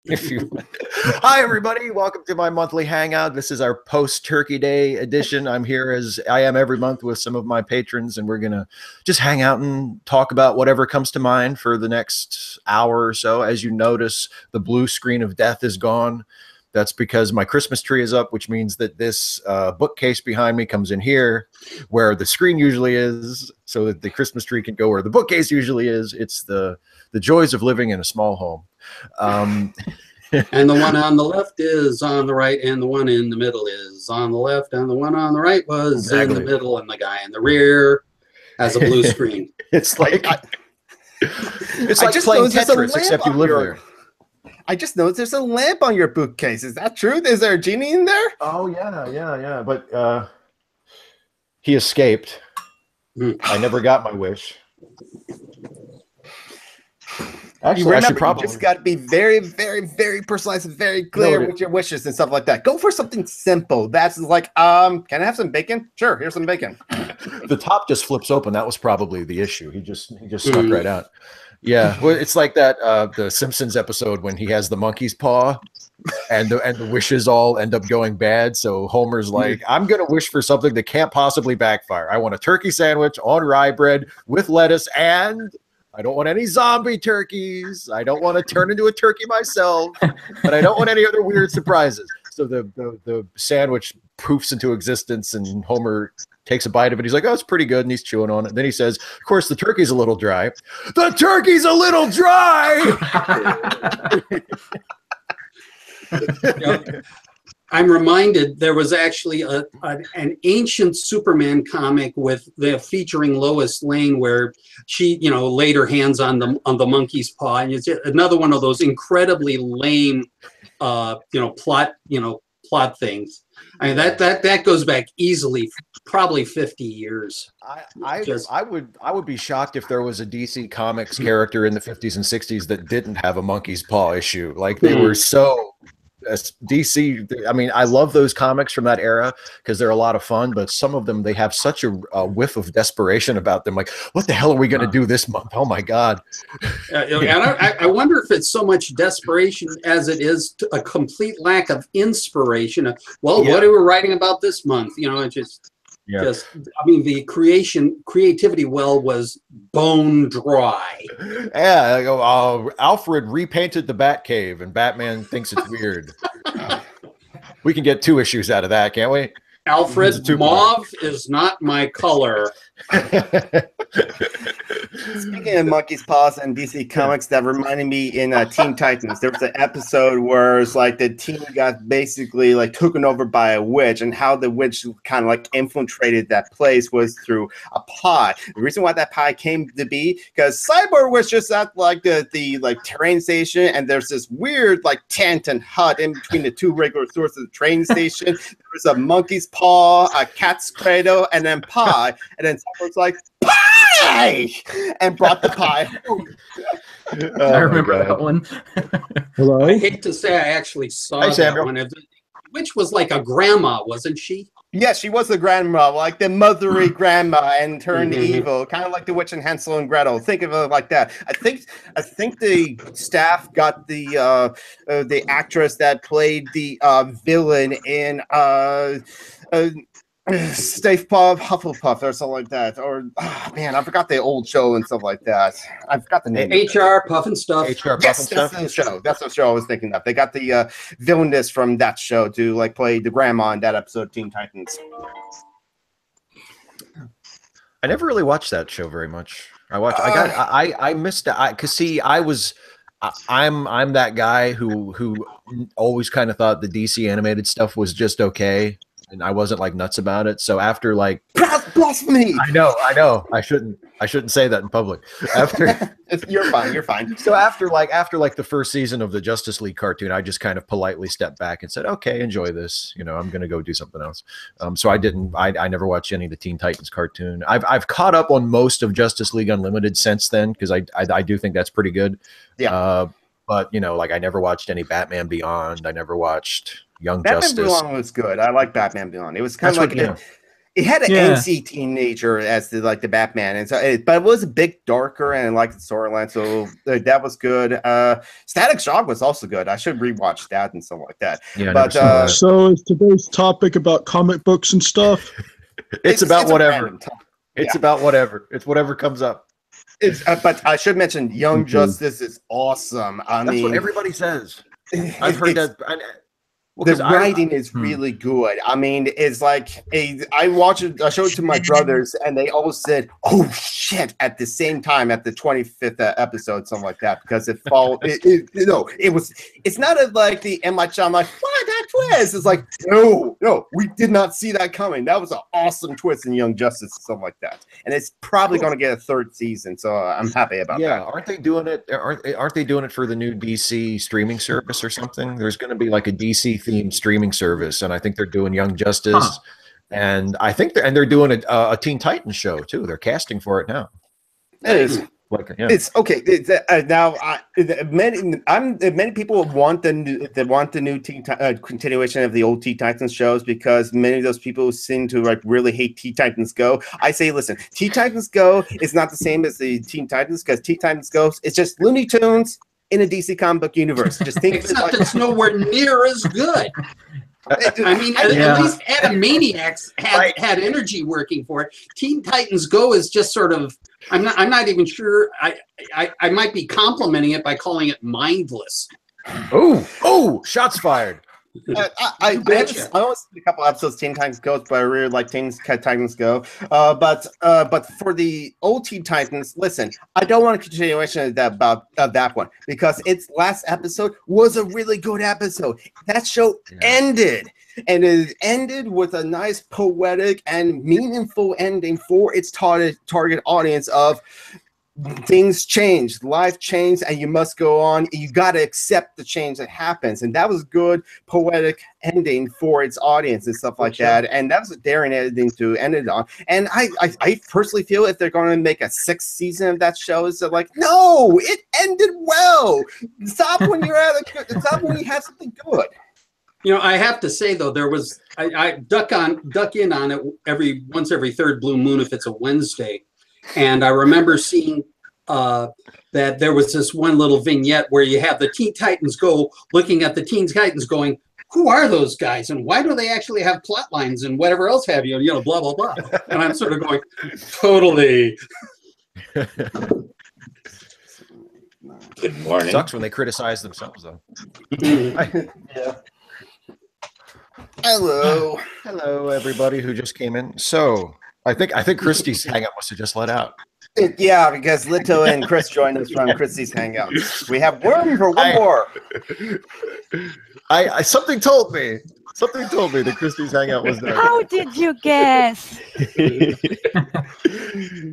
If you, hi everybody, welcome to my monthly hangout. This is our post-Turkey Day edition. I'm here as I am every month with some of my patrons, and we're gonna just hang out and talk about whatever comes to mind for the next hour or so. As you notice, the blue screen of death is gone. That's because my Christmas tree is up, which means that this bookcase behind me comes in here where the screen usually is, so that the Christmas tree can go where the bookcase usually is. It's the joys of living in a small home. And the one on the left is on the right, and the one in the middle is on the left, and the one on the right was in the middle, and the guy in the rear has a blue screen. It's like it's like playing Tetris, except you live there. I just noticed there's a lamp on your bookcase. Is that true? Is there a genie in there? Oh yeah. But he escaped. I never got my wish. Actually, you just got to be very, very, very precise and very clear with your wishes and stuff like that. Go for something simple. That's like, can I have some bacon? Sure, here's some bacon. The top just flips open. That was probably the issue. He just stuck right out. Yeah, well, it's like that the Simpsons episode when he has the monkey's paw, and the wishes all end up going bad. So Homer's like, I'm gonna wish for something that can't possibly backfire. I want a turkey sandwich on rye bread with lettuce, and I don't want any zombie turkeys. I don't want to turn into a turkey myself, but I don't want any other weird surprises. So the sandwich poofs into existence, and Homer takes a bite of it. He's like, oh, it's pretty good. And he's chewing on it. And then he says, of course, the turkey's a little dry. The turkey's a little dry. I'm reminded there was actually an ancient Superman comic featuring Lois Lane where she, laid her hands on the monkey's paw, and it's another one of those incredibly lame, plot things. I mean that goes back easily, probably 50 years. I would be shocked if there was a DC Comics character in the 50s and 60s that didn't have a monkey's paw issue. Like they were so. DC, I mean, I love those comics from that era because they're a lot of fun, but some of them, they have such a whiff of desperation about them. Like, what the hell are we going to do this month? Oh my God. And I wonder if it's so much desperation as it is a complete lack of inspiration. What are we writing about this month? The creativity well was bone dry. Yeah, Alfred repainted the Batcave, and Batman thinks it's weird. We can get 2 issues out of that, can't we? Alfred, mauve is not my color. Speaking of monkey's paws and DC Comics, that reminded me in Teen Titans. There was an episode where it's like the team got basically like taken over by a witch, and how the witch kind of like infiltrated that place was through a pie. The reason why that pie came to be because Cyborg was just at like the like train station, and there's this weird like tent and hut in between the 2 regular stores of the train station. There was a monkey's paw, a cat's cradle, and then pie, and then Cyborg's like, pie! And brought the pie home. I remember that one. Hello? I hate to say I actually saw that one. Which was like a grandma, wasn't she? Yeah, she was the grandma, like the mothery grandma, and turned evil, kind of like the witch in Hansel and Gretel. Think of it like that. I think the staff got the actress that played the villain in Stave Hufflepuff or something like that. Or man, I forgot the old show and stuff like that. I forgot the name. HR Puff and Stuff. That's the show. That's the show I was thinking of. They got the villainess from that show to like play the grandma in that episode of Teen Titans. I never really watched that show very much. I missed it. I'm that guy who always kind of thought the DC animated stuff was just okay. And I wasn't like nuts about it. So after like blasphemy. I know. I shouldn't say that in public. After you're fine. So after the first season of the Justice League cartoon, I just kind of politely stepped back and said, okay, enjoy this. I'm gonna go do something else. So I never watched any of the Teen Titans cartoon. I've caught up on most of Justice League Unlimited since then, because I do think that's pretty good. Yeah. But I never watched any Batman Beyond. I never watched Young Batman Justice. Beyond was good. I like Batman Beyond. It was kind of like It had an Yeah. angsty teenager as the Batman, and so but it was a bit darker and like the storyline, so that was good. Static Shock was also good. I should rewatch that and stuff like that. Yeah, I but never saw that. So is today's topic about comic books and stuff? It's about a whatever. random topic. It's about whatever. It's whatever comes up. It's but I should mention Young Justice is awesome. I That's mean, what everybody says. I've heard that. The writing is really good. I mean, it's like I watched it. I showed it to my brothers, and they all said, "Oh shit!" at the same time at the 25th episode, something like that, because it followed. It was. It's not like the M. Night Shyamalan, like, "Why that twist?" It's like, no, we did not see that coming. That was an awesome twist in Young Justice, something like that, and it's probably going to get a third season. So I'm happy about that. Yeah, aren't they doing it? Aren't they doing it for the new DC streaming service or something? There's going to be like a DC themed streaming service, and I think they're doing Young Justice, and I think they're doing a Teen Titans show too. They're casting for it now. It is. It's okay. Now, many people want the new continuation of the old Teen Titans shows, because many of those people seem to like really hate Teen Titans Go. I say, listen, Teen Titans Go is not the same as the Teen Titans, because Teen Titans Go is just Looney Tunes in a DC comic book universe. Just think Except of it like it's nowhere near as good. I mean, at least Animaniacs had energy working for it. Teen Titans Go is just sort of. I'm not even sure. I might be complimenting it by calling it mindless. Oh! Shots fired. I only seen a couple episodes of Teen Titans Go, but I really like Teen Titans Go. But for the old Teen Titans, listen, I don't want a continuation of that one, because its last episode was a really good episode. That show ended, and it ended with a nice poetic and meaningful ending for its target audience of things change, life changed, and you must go on. You got to accept the change that happens, and that was good poetic ending for its audience and stuff like that. And that was a daring ending to end it on. And I personally feel if they're going to make a 6th season of that show, is like, no, it ended well. Stop when you're stop when you have something good. You know, I have to say though, there was I duck in on it once every third blue moon if it's a Wednesday. And I remember seeing that there was this one little vignette where you have the Teen Titans Go looking at the Teen Titans going, who are those guys? And why do they actually have plot lines and whatever else have you? You know, blah, blah, blah. And I'm sort of going, totally. Good morning. Sucks when they criticize themselves, though. Yeah. Hello, everybody who just came in. So I think Christie's Hangout must have just let out. Yeah, because Lito and Chris joined us from Christie's Hangout. We have room for one more. Something told me that Christie's Hangout was there. How did you guess?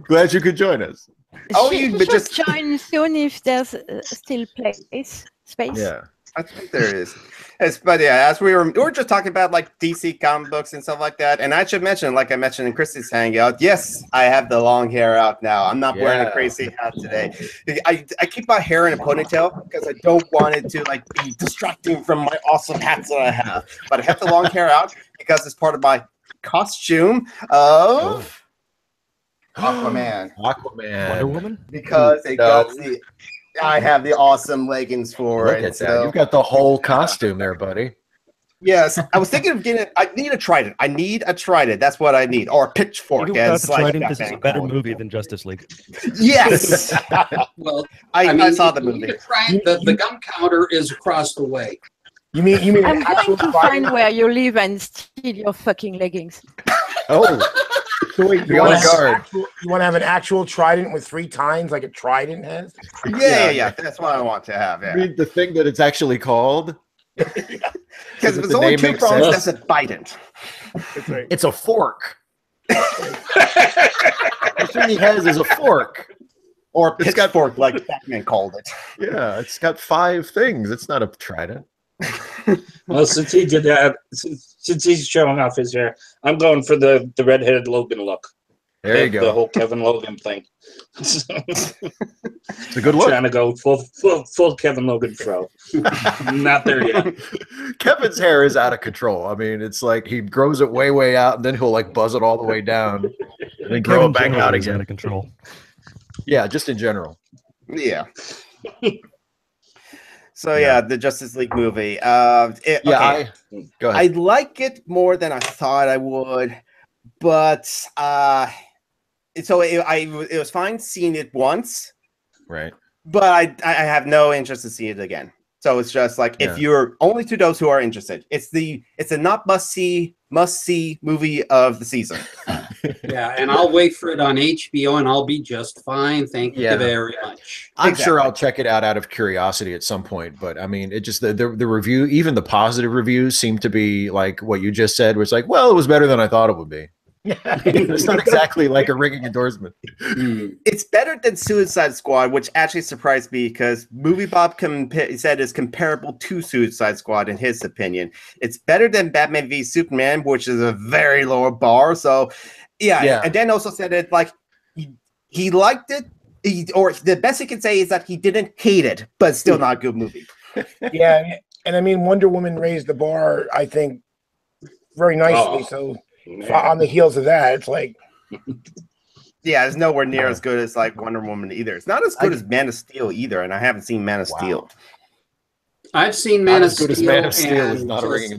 Glad you could join us. You just join soon if there's still space. Yeah. I think there is. But yeah, as we were just talking about like DC comic books and stuff like that, and I should mention, like I mentioned in Christie's Hangout, yes, I have the long hair out now. I'm not wearing a crazy hat today. I keep my hair in a ponytail because I don't want it to like be distracting from my awesome hats that I have. But I have the long hair out because it's part of my costume of Aquaman. Wonder Woman? Because it got the. I have the awesome leggings for Look it. at that. You've got the whole costume there, buddy. Yes, I was thinking of getting it. I need a trident. That's what I need, or a pitchfork. As like Trident, this is a better movie than Justice League. Yes. Well, I saw the movie. The gun counter is across the way. You mean I'm going to find where you live and steal your fucking leggings. Oh. So wait, you want to have an actual trident with 3 tines, like a trident has? Yeah. That's what I want to have. Yeah. Read the thing that it's actually called. Because if it's only 2 prongs, that's a bident. Right. It's a fork. The thing he has is a fork. Or a pitchfork, like Batman called it. Yeah, it's got 5 things. It's not a trident. Well, since he did that, since he's showing off his hair, I'm going for the red-headed Logan look. There you go. The whole Kevin Logan thing. It's a good look. Trying to go full Kevin Logan fro. Not there yet. Kevin's hair is out of control. I mean, it's like he grows it way out, and then he'll like buzz it all the way down, and then grow it back out again. Out of control. Yeah, just in general. Yeah. So yeah, the Justice League movie. Go ahead. I like it more than I thought I would, but so it was fine seeing it once, right? But I have no interest in seeing it again. So it's just like if you're only to those who are interested, it's a not must see movie of the season. Yeah, and I'll wait for it on HBO, and I'll be just fine. Thank you very much. I'm sure I'll check it out of curiosity at some point, but I mean, it just the review, even the positive reviews, seem to be like what you just said, was like, well, it was better than I thought it would be. It's not exactly like a ringing endorsement. It's better than Suicide Squad, which actually surprised me because Movie Bob said is comparable to Suicide Squad in his opinion. It's better than Batman v Superman, which is a very lower bar. So, yeah. And Dan also said it like he liked it, or the best he can say is that he didn't hate it, but still not a good movie. Yeah, and I mean Wonder Woman raised the bar, I think, very nicely. So. On the heels of that, it's like, yeah, it's nowhere near as good as like Wonder Woman either. It's not as good as Man of Steel either, and I haven't seen Man of Steel. I've seen Man of Steel, and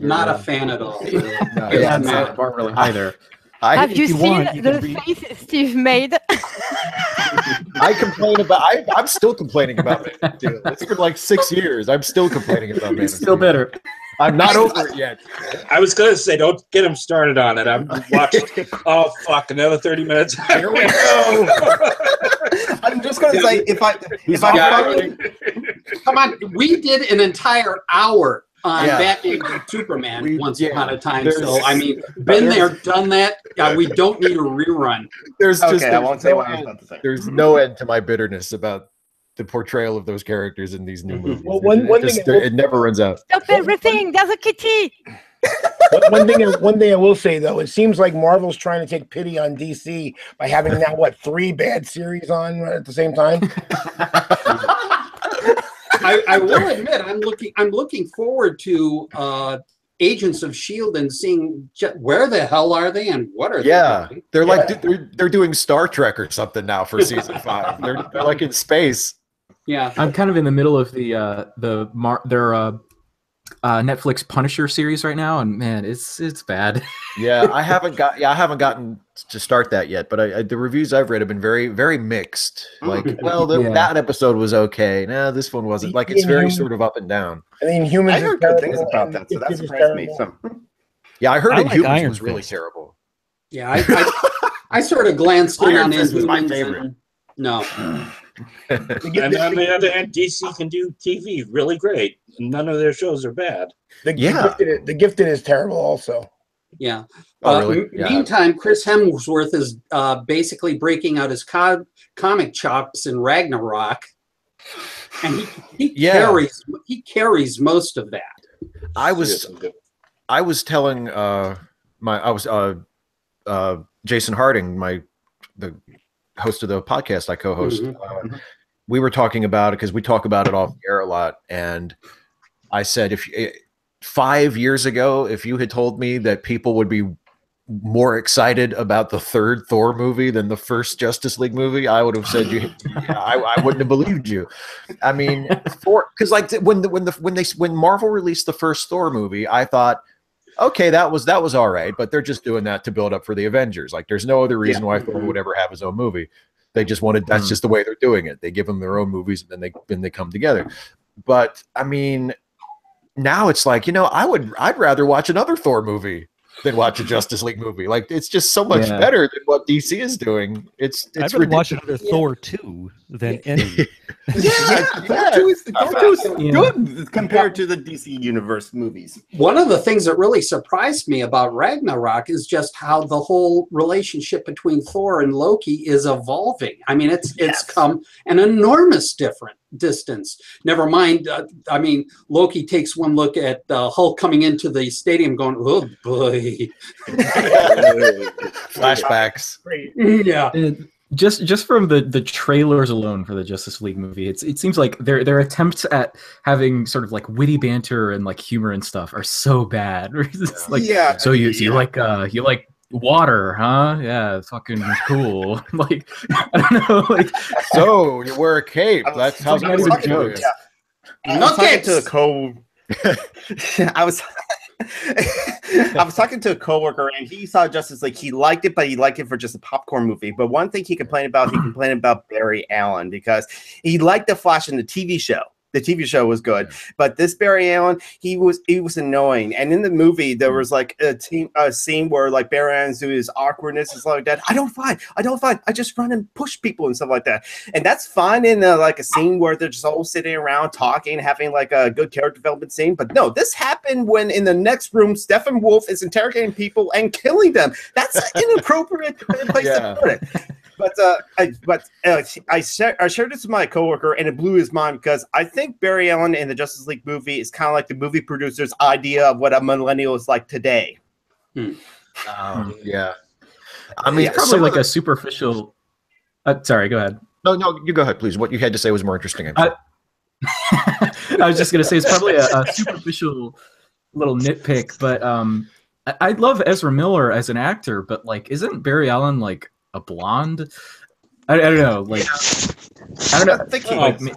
not a fan at all. Not really either. Have you seen the face Steve made? I complain about. I'm still complaining about Man of Steel. It's been like 6 years. I'm still complaining about Man of Steel. Still bitter. I'm not over it yet. I was going to say, don't get him started on it. I'm watching. Oh, fuck, another 30 minutes. Here we go. I'm just going to say, if I come on, we did an entire hour on Batman and Superman once upon a time. So, I mean, been there, done that. We don't need a rerun. I won't say what I was about to say. There's no end to my bitterness about the portrayal of those characters in these new movies. Well, it never runs out. Stop everything! There's a kitty. One thing I will say though, it seems like Marvel's trying to take pity on DC by having now 3 bad series on at the same time. I will admit, I'm looking forward to Agents of S.H.I.E.L.D. and seeing where the hell are they and what are they doing? They're like they're doing Star Trek or something now for season 5. They're like in space. Yeah, I'm kind of in the middle of their Netflix Punisher series right now, and man, it's bad. Yeah, I haven't gotten to start that yet, but the reviews I've read have been very, very mixed. Like, well, that episode was okay. No, this one wasn't. Like, it's very sort of up and down. I mean, Humans. I heard good things about that, so that surprised me. So. Yeah, I heard Inhumans was really terrible. Yeah, I sort of glanced in on Inhumans. Was my favorite. No. And on the other hand, DC can do TV really great. None of their shows are bad. The Gifted is terrible also. Yeah. Really? Meantime, Chris Hemsworth is basically breaking out his comic chops in Ragnarok, and he carries most of that. I was telling Jason Harding, the host of the podcast I co-host. We were talking about it because we talk about it off the air a lot, and I said, 5 years ago, if you had told me that people would be more excited about the 3rd Thor movie than the first Justice League movie, I would have said I wouldn't have believed you. I mean, because like when Marvel released the first Thor movie, I thought, okay, that was all right, but they're just doing that to build up for the Avengers. Like, there's no other reason why Thor would ever have his own movie. They just wanted. That's just the way they're doing it. They give them their own movies, and then they come together. But I mean, now it's like, I'd rather watch another Thor movie than watch a Justice League movie. Like, it's just so much better than what DC is doing. It's I'd rather watch another Thor 2 than any. Thor 2 is good compared to the DC Universe movies. One of the things that really surprised me about Ragnarok is just how the whole relationship between Thor and Loki is evolving. I mean, it's come an enormous difference distance. Never mind. I mean, Loki takes one look at Hulk coming into the stadium, going, "Oh boy!" Flashbacks. Yeah. And just from the trailers alone for the Justice League movie, it seems like their attempts at having sort of like witty banter and like humor and stuff are so bad. It's like, so you like water, huh? Yeah, it's fucking cool. Like, I don't know. Like, so you wear a cape. That's how I was talking to a I was talking to a coworker, and he saw Justice League. He liked it, but he liked it for just a popcorn movie. But one thing he complained about Barry Allen, because he liked the Flash in the TV show. The TV show was good, but this Barry Allen, he was annoying. And in the movie, there was like a scene where like Barry Allen's doing his awkwardness and stuff like that. I don't fight. I just run and push people and stuff like that. And that's fine in like a scene where they're just all sitting around talking, having like a good character development scene. But no, this happened when in the next room, Steppenwolf is interrogating people and killing them. That's an inappropriate place to put it. But I shared this with my coworker, and it blew his mind, because I think Barry Allen in the Justice League movie is kind of like the movie producer's idea of what a millennial is like today. Yeah. I mean, it's probably like a superficial. Sorry, go ahead. No, you go ahead, please. What you had to say was more interesting. I was just gonna say it's probably a superficial little nitpick, but I love Ezra Miller as an actor, but like, isn't Barry Allen like a blonde? I don't know. Like, I don't know. I think he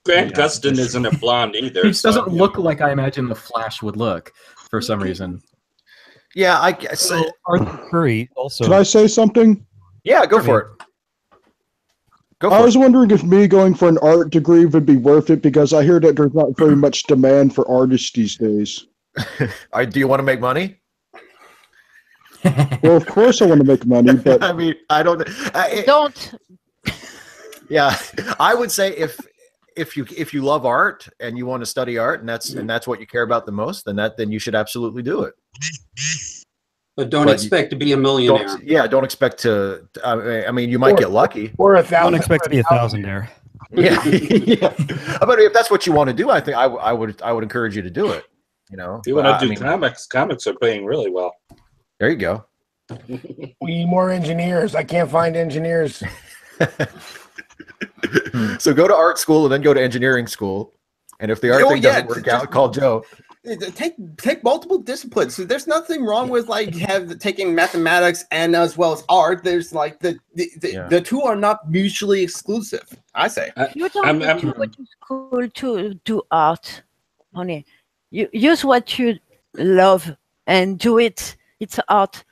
Grant Gustin isn't a blonde either. He just doesn't look like I imagine the Flash would look for some reason. Yeah, I guess. So Arthur Curry also. Can I say something? Yeah, go for it. I was wondering if me going for an art degree would be worth it, because I hear that there's not very much demand for artists these days. Do you want to make money? Well, of course I want to make money, but I mean, I don't. Don't. Yeah, I would say if you love art and you want to study art, and that's what you care about the most, then you should absolutely do it. But don't expect to be a millionaire. Don't expect to. I mean, you might get lucky. Or $1,000. Don't expect to be a thousandaire. Yeah, yeah. But if that's what you want to do, I think I would encourage you to do it. You know, if you want to do comics are paying really well. There you go. We need more engineers. I can't find engineers. So go to art school and then go to engineering school. And if the art thing doesn't work out, call Joe. Take multiple disciplines. So there's nothing wrong with like taking mathematics and as well as art. There's like the two are not mutually exclusive, I say. You don't need to go to school to do art, honey. You use what you love and do it. It's art.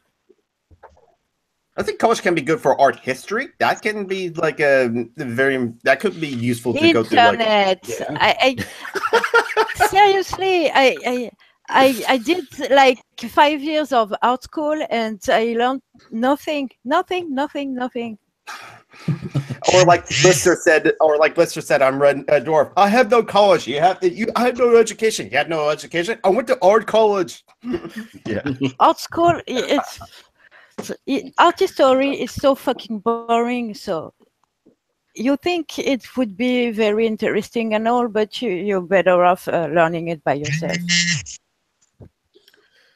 I think college can be good for art history. That can be like that could be useful to go through. Like, Seriously, I did like 5 years of art school and I learned nothing. Or like Blister said, I'm Red Dwarf. I have no college. I have no education. You had no education. I went to art college. Yeah. Art school, art history is so fucking boring. So you think it would be very interesting and all, but you're better off learning it by yourself.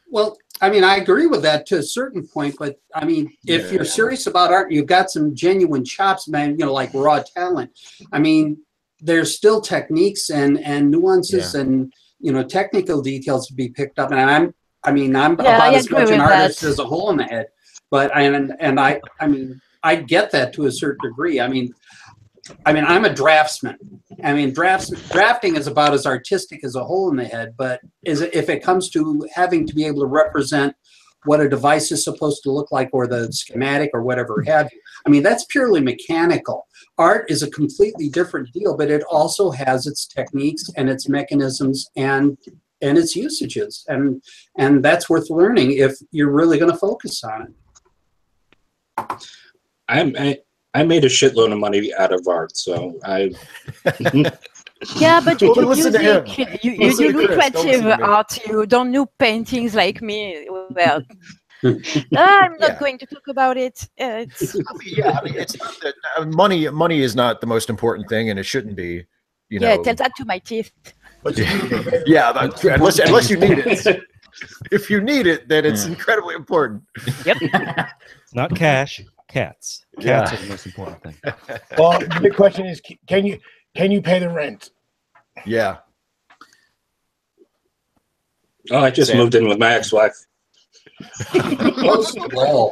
Well, I mean, I agree with that to a certain point, but I mean, if you're serious about art, you've got some genuine chops, man, like raw talent. I mean, there's still techniques and nuances and, technical details to be picked up. And I'm about as much an artist as a hole in the head. But I get that to a certain degree. I mean, I'm a draftsman. I mean, drafting is about as artistic as a hole in the head, but if it comes to having to be able to represent what a device is supposed to look like or the schematic or whatever have you, I mean, that's purely mechanical. Art is a completely different deal, but it also has its techniques and its mechanisms and its usages. And that's worth learning if you're really going to focus on it. I made a shitload of money out of art, so I. Yeah, but you do listen music. to him. You do creative art. You don't do paintings like me. Well, I'm not going to talk about it. It's not that money is not the most important thing, and it shouldn't be. You Yeah, know, tell that to my teeth. But yeah, unless you need it. If you need it, then it's incredibly important. Yep. Not cash, cats. Cats are the most important thing. Well, the big question is, can you pay the rent? Yeah. Oh, I just moved in with my ex-wife.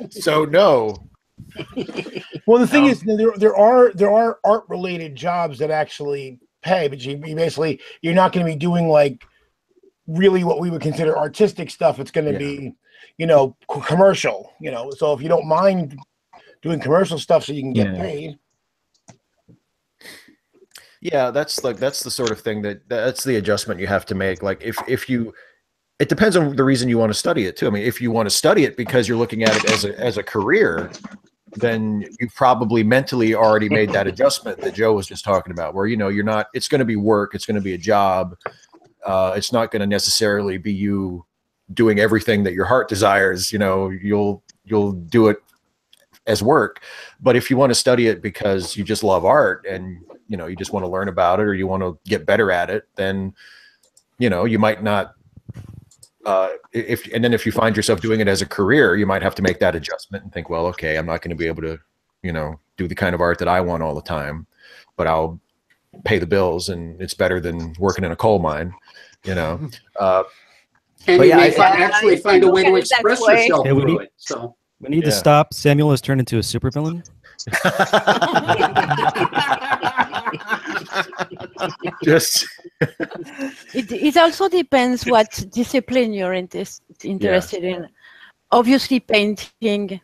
So no. Well, the thing is, there are art related jobs that actually pay, but you're not going to be doing like really what we would consider artistic stuff. It's going to be, commercial. So if you don't mind doing commercial stuff, so you can get paid. Yeah, that's the sort of thing that's the adjustment you have to make. Like if you, it depends on the reason you want to study it too. I mean, if you want to study it because you're looking at it as a career, then you probably mentally already made that adjustment that Joe was just talking about, where you're not. It's going to be work. It's going to be a job. It's not going to necessarily be you doing everything that your heart desires. You'll do it as work. But if you want to study it because you just love art and you just want to learn about it or you want to get better at it, then you might not. If you find yourself doing it as a career, you might have to make that adjustment and think, well, okay, I'm not going to be able to, do the kind of art that I want all the time, but I'll pay the bills, and it's better than working in a coal mine, And you may actually find a way to express yourself through it. So we need to stop. Samuel has turned into a supervillain. Just it also depends what discipline you're interested in. Obviously, painting,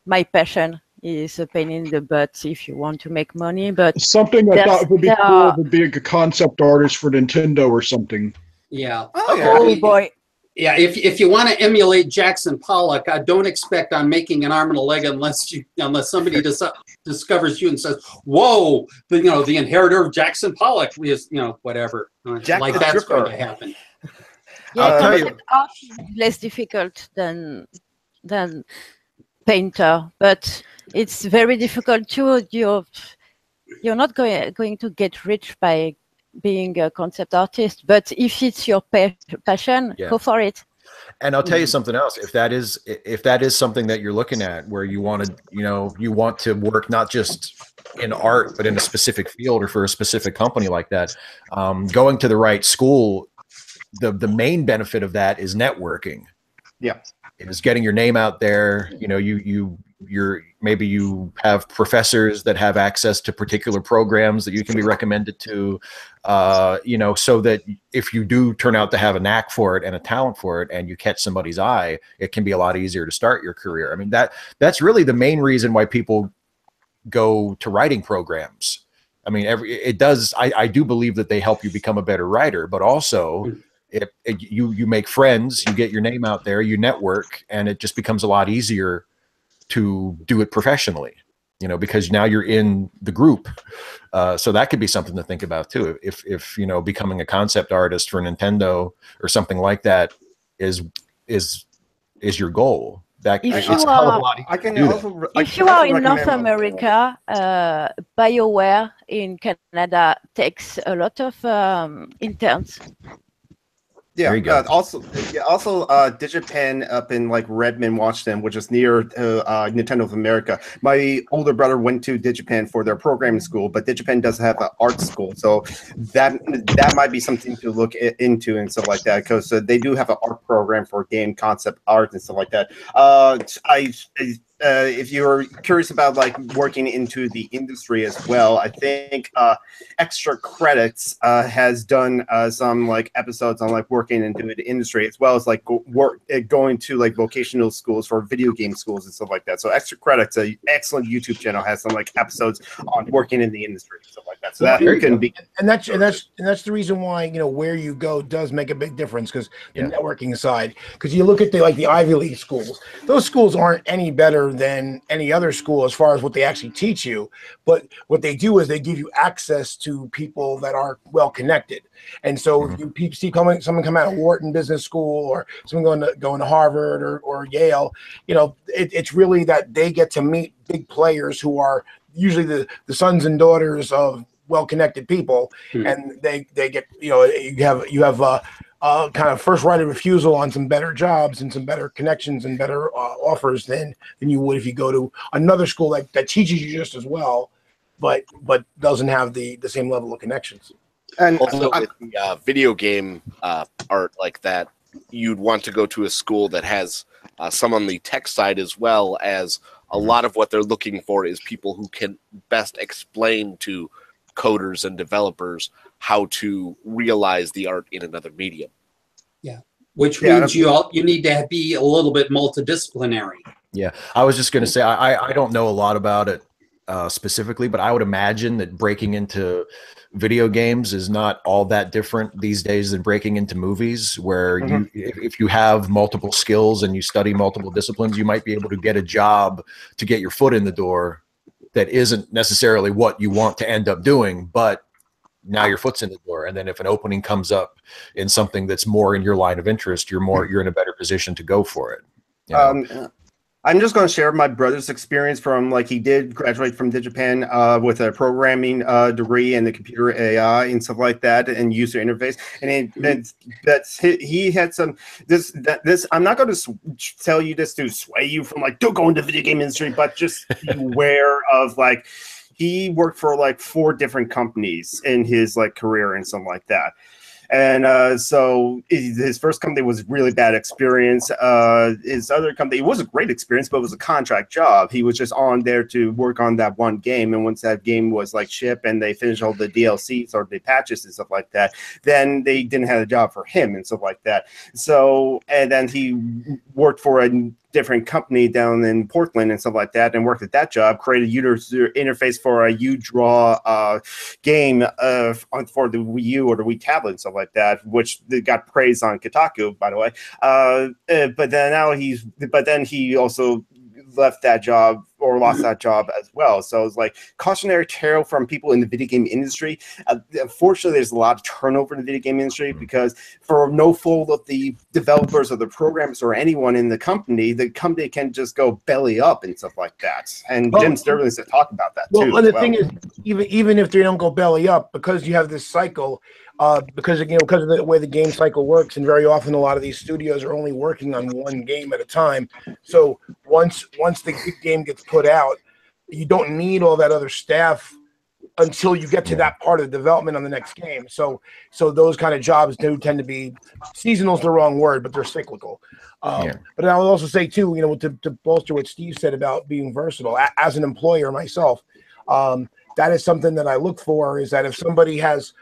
my passion, is a pain in the butt if you want to make money. But something I thought would be cool would be a concept artist for Nintendo or something. Yeah. Oh boy. Yeah, if you want to emulate Jackson Pollock, don't expect on making an arm and a leg unless somebody discovers you and says, "Whoa, the inheritor of Jackson Pollock is whatever." Like that's going to happen. Yeah, I'll tell you, art is less difficult than painter, but it's very difficult too. You're not going to get rich by being a concept artist, but if it's your passion, go for it. And I'll tell you something else. If that is something that you're looking at, where you want to work not just in art, but in a specific field or for a specific company like that, going to the right school, the main benefit of that is networking. Yeah, it is getting your name out there. Maybe you have professors that have access to particular programs that you can be recommended to, so that if you do turn out to have a knack for it and a talent for it and you catch somebody's eye, it can be a lot easier to start your career. I mean, that's really the main reason why people go to writing programs. I mean, I do believe that they help you become a better writer, but also you make friends, you get your name out there, you network, and it just becomes a lot easier to do it professionally, because now you're in the group. So that could be something to think about too. If becoming a concept artist for Nintendo or something like that is your goal, it's a hell of a lot easier to do that. If you are in North America, BioWare in Canada takes a lot of interns. Yeah. Also, DigiPen up in like Redmond, Washington, which is near Nintendo of America. My older brother went to DigiPen for their programming school, but DigiPen doesn't have an art school, so that might be something to look into and stuff like that, because they do have an art program for game concept art and stuff like that. If you're curious about like working into the industry as well, I think Extra Credits has done some like episodes on like working into the industry, as well as like going to like vocational schools for video game schools and stuff like that. So Extra Credits, an excellent YouTube channel, has some like episodes on working in the industry and stuff like that. So that can be, and that's the reason why where you go does make a big difference, because the networking side, because you look at the Ivy League schools, those schools aren't any better than any other school as far as what they actually teach you, but what they do is they give you access to people that are well connected. And so if you see someone come out of Wharton Business School, or someone going to Harvard or Yale, it's really that they get to meet big players who are usually the sons and daughters of well-connected people, and they get, you have kind of first right of refusal on some better jobs and some better connections and better offers than you would if you go to another school that teaches you just as well, but doesn't have the same level of connections. And also with the video game art like that, you'd want to go to a school that has some on the tech side, as well as a lot of what they're looking for is people who can best explain to coders and developers how to realize the art in another medium. Yeah, which means you need to be a little bit multidisciplinary. Yeah, I was just going to say, I don't know a lot about it specifically, but I would imagine that breaking into video games is not all that different these days than breaking into movies, where if you have multiple skills and you study multiple disciplines, you might be able to get a job to get your foot in the door that isn't necessarily what you want to end up doing, but now your foot's in the door. And then if an opening comes up in something that's more in your line of interest, you're in a better position to go for it. You know? I'm just going to share my brother's experience from, he did graduate from DigiPen with a programming degree in the computer AI and stuff like that, and user interface. And he had some, this, I'm not going to tell you this to sway you from don't go into the video game industry, but just be aware of he worked for 4 different companies in his career and something like that. And so his first company was really bad experience. His other company, it was a great experience, but it was a contract job. He was just on there to work on that one game. And once that game was shipped and they finished all the DLCs or the patches and stuff like that, then they didn't have a job for him and stuff like that. So, and then he worked for a different company down in Portland and stuff like that, and worked at that job, created a user interface for a UDraw game for the Wii U or the Wii tablet and stuff like that, which they got praised on Kotaku, by the way. But then he also left that job or lost that job as well. So it's cautionary tale from people in the video game industry. Unfortunately, there's a lot of turnover in the video game industry because for no fault of the developers or the programmers or anyone in the company can just go belly up and stuff like that. And Jim Sterling said talk about that too. And the thing is, even if they don't go belly up, because you have this cycle, because of the way the game cycle works, and very often a lot of these studios are only working on one game at a time. So once the game gets put out, you don't need all that other staff until you get to that part of the development on the next game. So those kind of jobs do tend to be seasonal is the wrong word, but they're cyclical. But I will also say too, to bolster what Steve said about being versatile, as an employer myself, that is something that I look for, is that if somebody has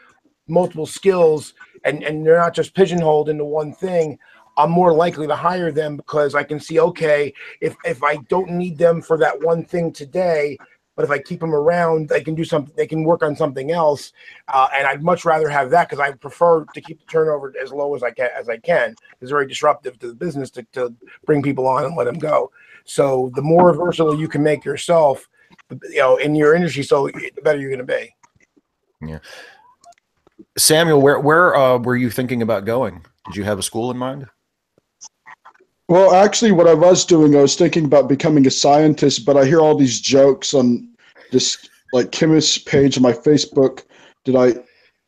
multiple skills and they're not just pigeonholed into one thing, I'm more likely to hire them, because I can see, okay, if I don't need them for that one thing today, but if I keep them around, they can do something, they can work on something else, and I'd much rather have that, because I prefer to keep the turnover as low as I can. It's very disruptive to the business to bring people on and let them go. So the more versatile you can make yourself, in your industry, so the better you're going to be. Yeah. Samuel, where were you thinking about going? Did you have a school in mind? Well, actually, what I was doing, I was thinking about becoming a scientist, but I hear all these jokes on this chemist page on my Facebook that I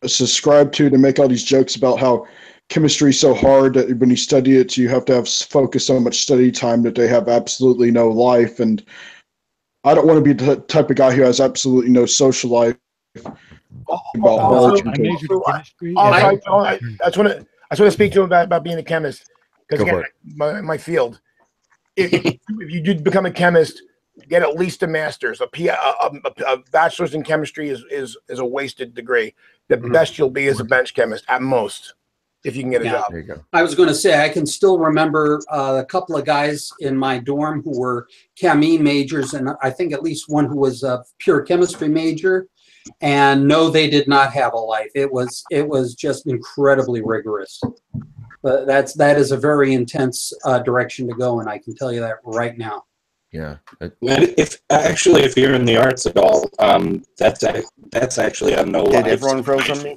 subscribe to make all these jokes about how chemistry is so hard that when you study it, you have to focus so much study time that they have absolutely no life. And I don't want to be the type of guy who has absolutely no social life. I just want to speak to him about being a chemist, because again, my field. If you do become a chemist, get at least a master's. A bachelor's in chemistry is a wasted degree. The best you'll be is a bench chemist at most, if you can get a job. There you go. I was going to say, I can still remember a couple of guys in my dorm who were chemie majors, and I think at least one who was a pure chemistry major. And no, they did not have a life. It was just incredibly rigorous. But that is a very intense direction to go, and I can tell you that right now. Yeah. If you're in the arts at all, that's actually a no life. Did everyone froze on me?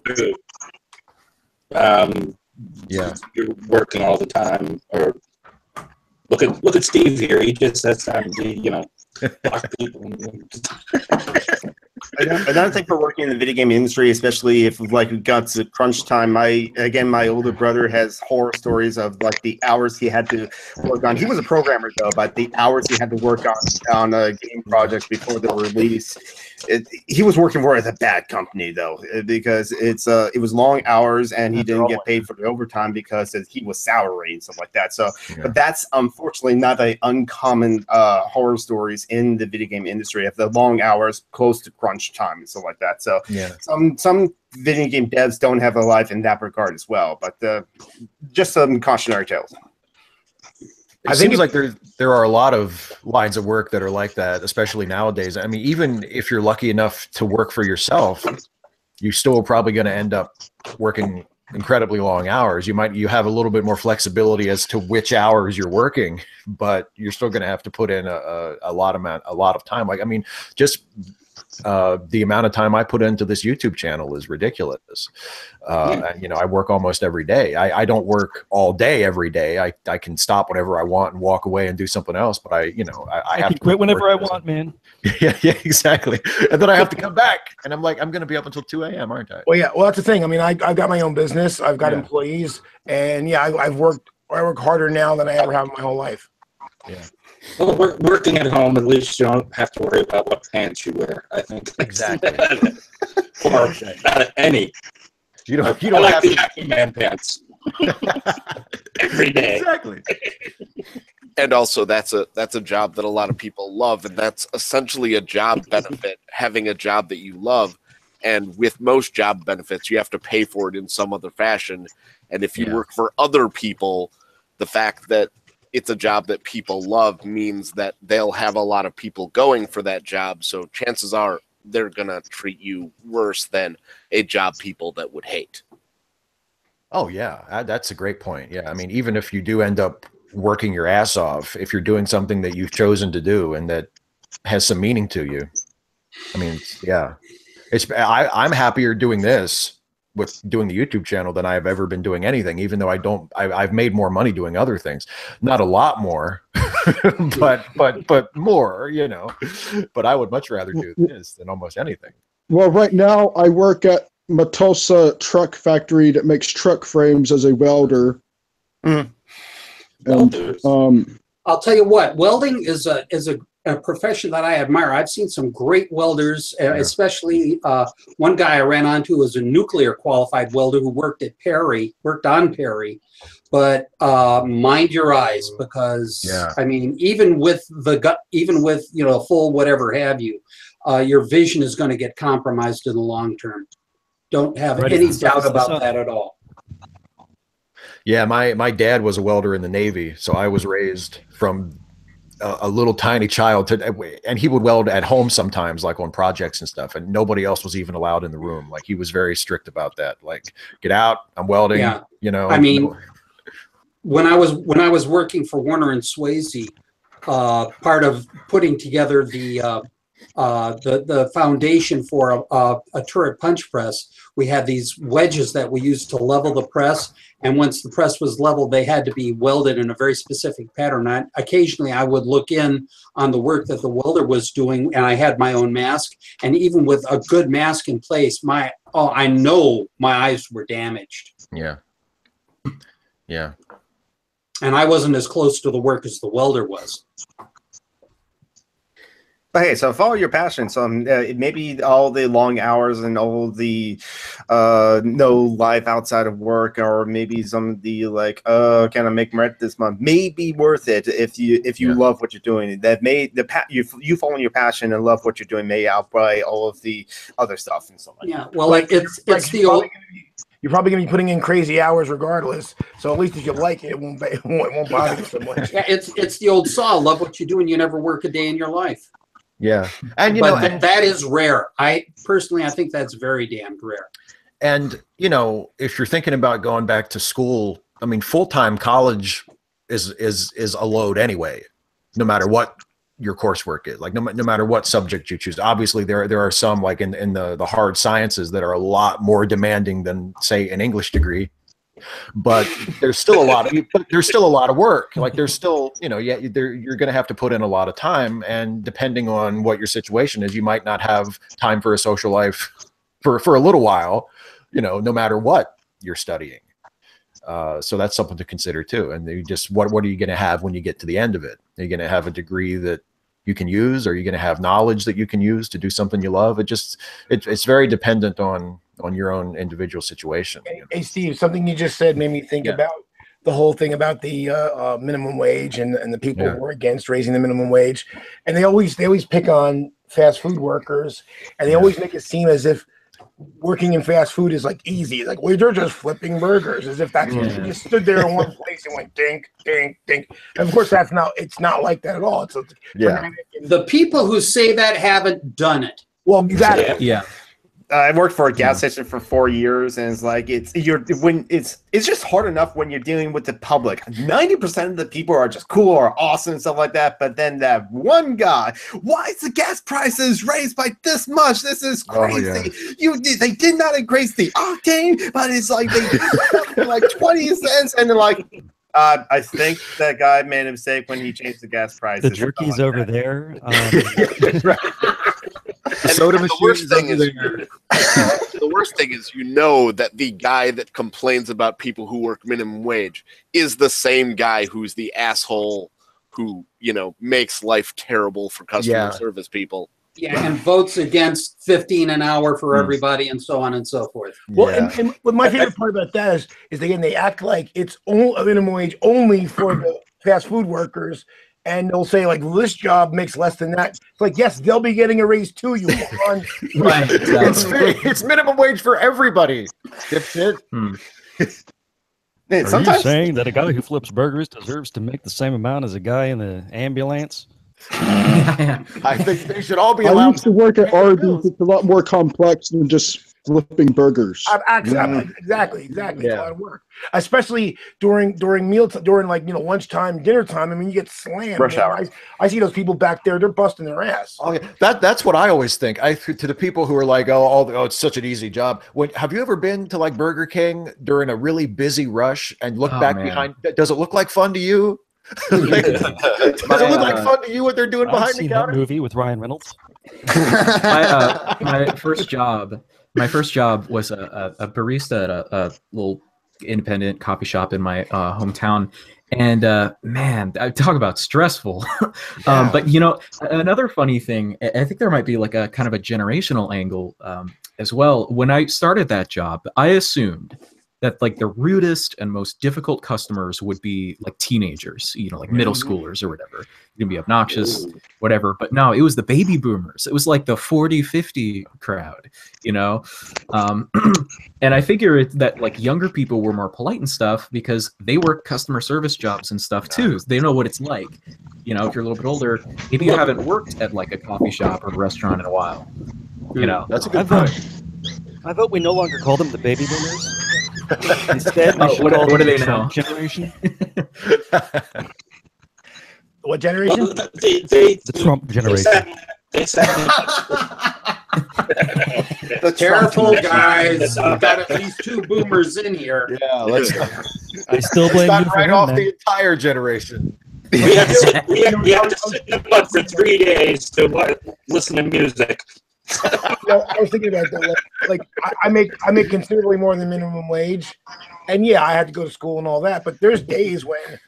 You're working all the time. Or look at Steve here. He just has time to block people. Another thing for working in the video game industry, especially if like we got to crunch time, my older brother has horror stories of like the hours he had to work on. He was a programmer though, but the hours he had to work on game projects before the release. He was working for a bad company though, because it was long hours and he didn't get paid for the overtime because he was salary and stuff like that. So, but that's unfortunately not an uncommon horror stories in the video game industry of the long hours close to crunch time and stuff like that. So, some video game devs don't have a life in that regard as well. But just some cautionary tales. It seems like there are a lot of lines of work that are like that, especially nowadays. I mean, even if you're lucky enough to work for yourself, you're still probably going to end up working incredibly long hours. You have a little bit more flexibility as to which hours you're working, but you're still going to have to put in a lot of time. Like, I mean, just the amount of time I put into this YouTube channel is ridiculous. And, you know, I work almost every day. I don't work all day every day. I can stop whenever I want and walk away and do something else. But I have to quit whenever I want, man. yeah, exactly. And then I have to come back, and I'm like, I'm going to be up until 2 a.m., aren't I? Well, yeah. Well, that's the thing. I mean, I've got my own business. I've got employees, and I work harder now than I ever have in my whole life. Yeah. Well, working at home, at least you don't have to worry about what pants you wear. I think exactly. Or not any. You don't like have the Acme Man pants every day. Exactly. And also, that's a job that a lot of people love, and that's essentially a job benefit, having a job that you love. And with most job benefits, you have to pay for it in some other fashion. And if you work for other people, the fact that it's a job that people love means that they'll have a lot of people going for that job. So chances are they're going to treat you worse than a job people that would hate. Oh, yeah. That's a great point. Yeah. I mean, even if you do end up working your ass off, if you're doing something that you've chosen to do and that has some meaning to you, I mean, yeah, I'm happier doing this with doing the YouTube channel than I've ever been doing anything, even though I've made more money doing other things, not a lot more, but more, you know, but I would much rather do this than almost anything. Well, right now I work at Matosa Truck Factory that makes truck frames as a welder. Mm. And, I'll tell you what, welding is a profession that I admire. I've seen some great welders, especially one guy I ran onto was a nuclear qualified welder who worked on Perry. But mind your eyes, because I mean, even with full whatever have you, your vision is going to get compromised in the long term. Don't have any doubt about that at all. Yeah, my dad was a welder in the Navy, so I was raised from a little tiny child and he would weld at home sometimes, like on projects and stuff, and nobody else was even allowed in the room. Like, he was very strict about that. Like, get out, I'm welding. Yeah. You know, I mean, when I was working for Warner and Swayze, part of putting together the foundation for a turret punch press, we had these wedges that we used to level the press, and once the press was leveled, they had to be welded in a very specific pattern. Occasionally I would look in on the work that the welder was doing, and I had my own mask, and even with a good mask in place, I know my eyes were damaged. Yeah. And I wasn't as close to the work as the welder was. But hey, so follow your passion. So maybe all the long hours and all the no life outside of work, or maybe some of the like, can I make rent this month? May be worth it if you love what you're doing. That may you following your passion and love what you're doing may outweigh all of the other stuff and so on. Yeah, well, like it's the old. You're probably going to be putting in crazy hours regardless. So at least if you like it, it won't bother you so much. Yeah, it's the old saw. Love what you do and you never work a day in your life. Yeah. And, that is rare. I think that's very damned rare. And, you know, if you're thinking about going back to school, I mean, full-time college is a load anyway, no matter what your coursework is, like no matter what subject you choose. Obviously there are some, like in the hard sciences, that are a lot more demanding than, say, an English degree, but there's still a lot of work. Like there's still, you're going to have to put in a lot of time, and depending on what your situation is, you might not have time for a social life for a little while, no matter what you're studying. So that's something to consider too. And what are you going to have when you get to the end of it? Are you going to have a degree that you can use? Or are you going to have knowledge that you can use to do something you love? It's very dependent on your own individual situation. Hey, Steve, something you just said made me think about the whole thing about the minimum wage and the people who are against raising the minimum wage. And they always pick on fast food workers, and they always make it seem as if working in fast food is like easy. Like, well, they're just flipping burgers, as if that's you just stood there in one place and went dink, dink, dink. And of course, it's not like that at all. The people who say that haven't done it. Well, exactly. Yeah. I worked for a gas station for 4 years, and it's like it's just hard enough when you're dealing with the public. 90% of the people are just cool or awesome and stuff like that. But then that one guy, why is the gas prices raised by this much? This is crazy. They did not increase the octane, but it's like they did like 20 cents, and they're like, I think that guy made a mistake when he changed the gas prices. The jerky's over there. Soda the worst thing is, that the guy that complains about people who work minimum wage is the same guy who's the asshole who, makes life terrible for customer service people. Yeah, and votes against 15 an hour for everybody, and so on and so forth. Well, and what my favorite part about that is again, they act like it's only a minimum wage only for the fast food workers. And they'll say, like, well, this job makes less than that. It's like, yes, they'll be getting a raise too, you moron. Right. It's minimum wage for everybody. Dipshit. Are you saying that a guy who flips burgers deserves to make the same amount as a guy in the ambulance? I think they should all be allowed. I used to work at Arby's. It's a lot more complex than just flipping burgers. Exactly. It's a lot of work, especially during lunchtime, dinner time. I mean, you get slammed. Rush hour. I see those people back there; they're busting their ass. Oh, yeah. That's what I always think. To the people who are like, it's such an easy job. Have you ever been to like Burger King during a really busy rush and look back behind? Does it look like fun to you? Does it look like fun to you what they're doing behind the counter? That movie with Ryan Reynolds. My first job was a barista at a little independent coffee shop in my hometown, and man, I talk about stressful. But another funny thing, I think there might be like a kind of a generational angle as well. When I started that job, I assumed that like the rudest and most difficult customers would be like teenagers, like middle schoolers or whatever. You're gonna be obnoxious, whatever. But no, it was the baby boomers. It was like the 40, 50 crowd, and I figure that like younger people were more polite and stuff because they work customer service jobs and stuff too. They know what it's like. If you're a little bit older, maybe you haven't worked at like a coffee shop or a restaurant in a while. That's a good point. I vote we no longer call them the baby boomers. Instead, what do they know? Generation. What generation? Well, the Trump generation. The careful guys. I've got at least 2 boomers in here. Yeah, let's. I still blame you right off the entire generation. We have to sit in the butt for 3 days to listen to music. I was thinking about that. Like I make considerably more than minimum wage, and I had to go to school and all that. But there's days when,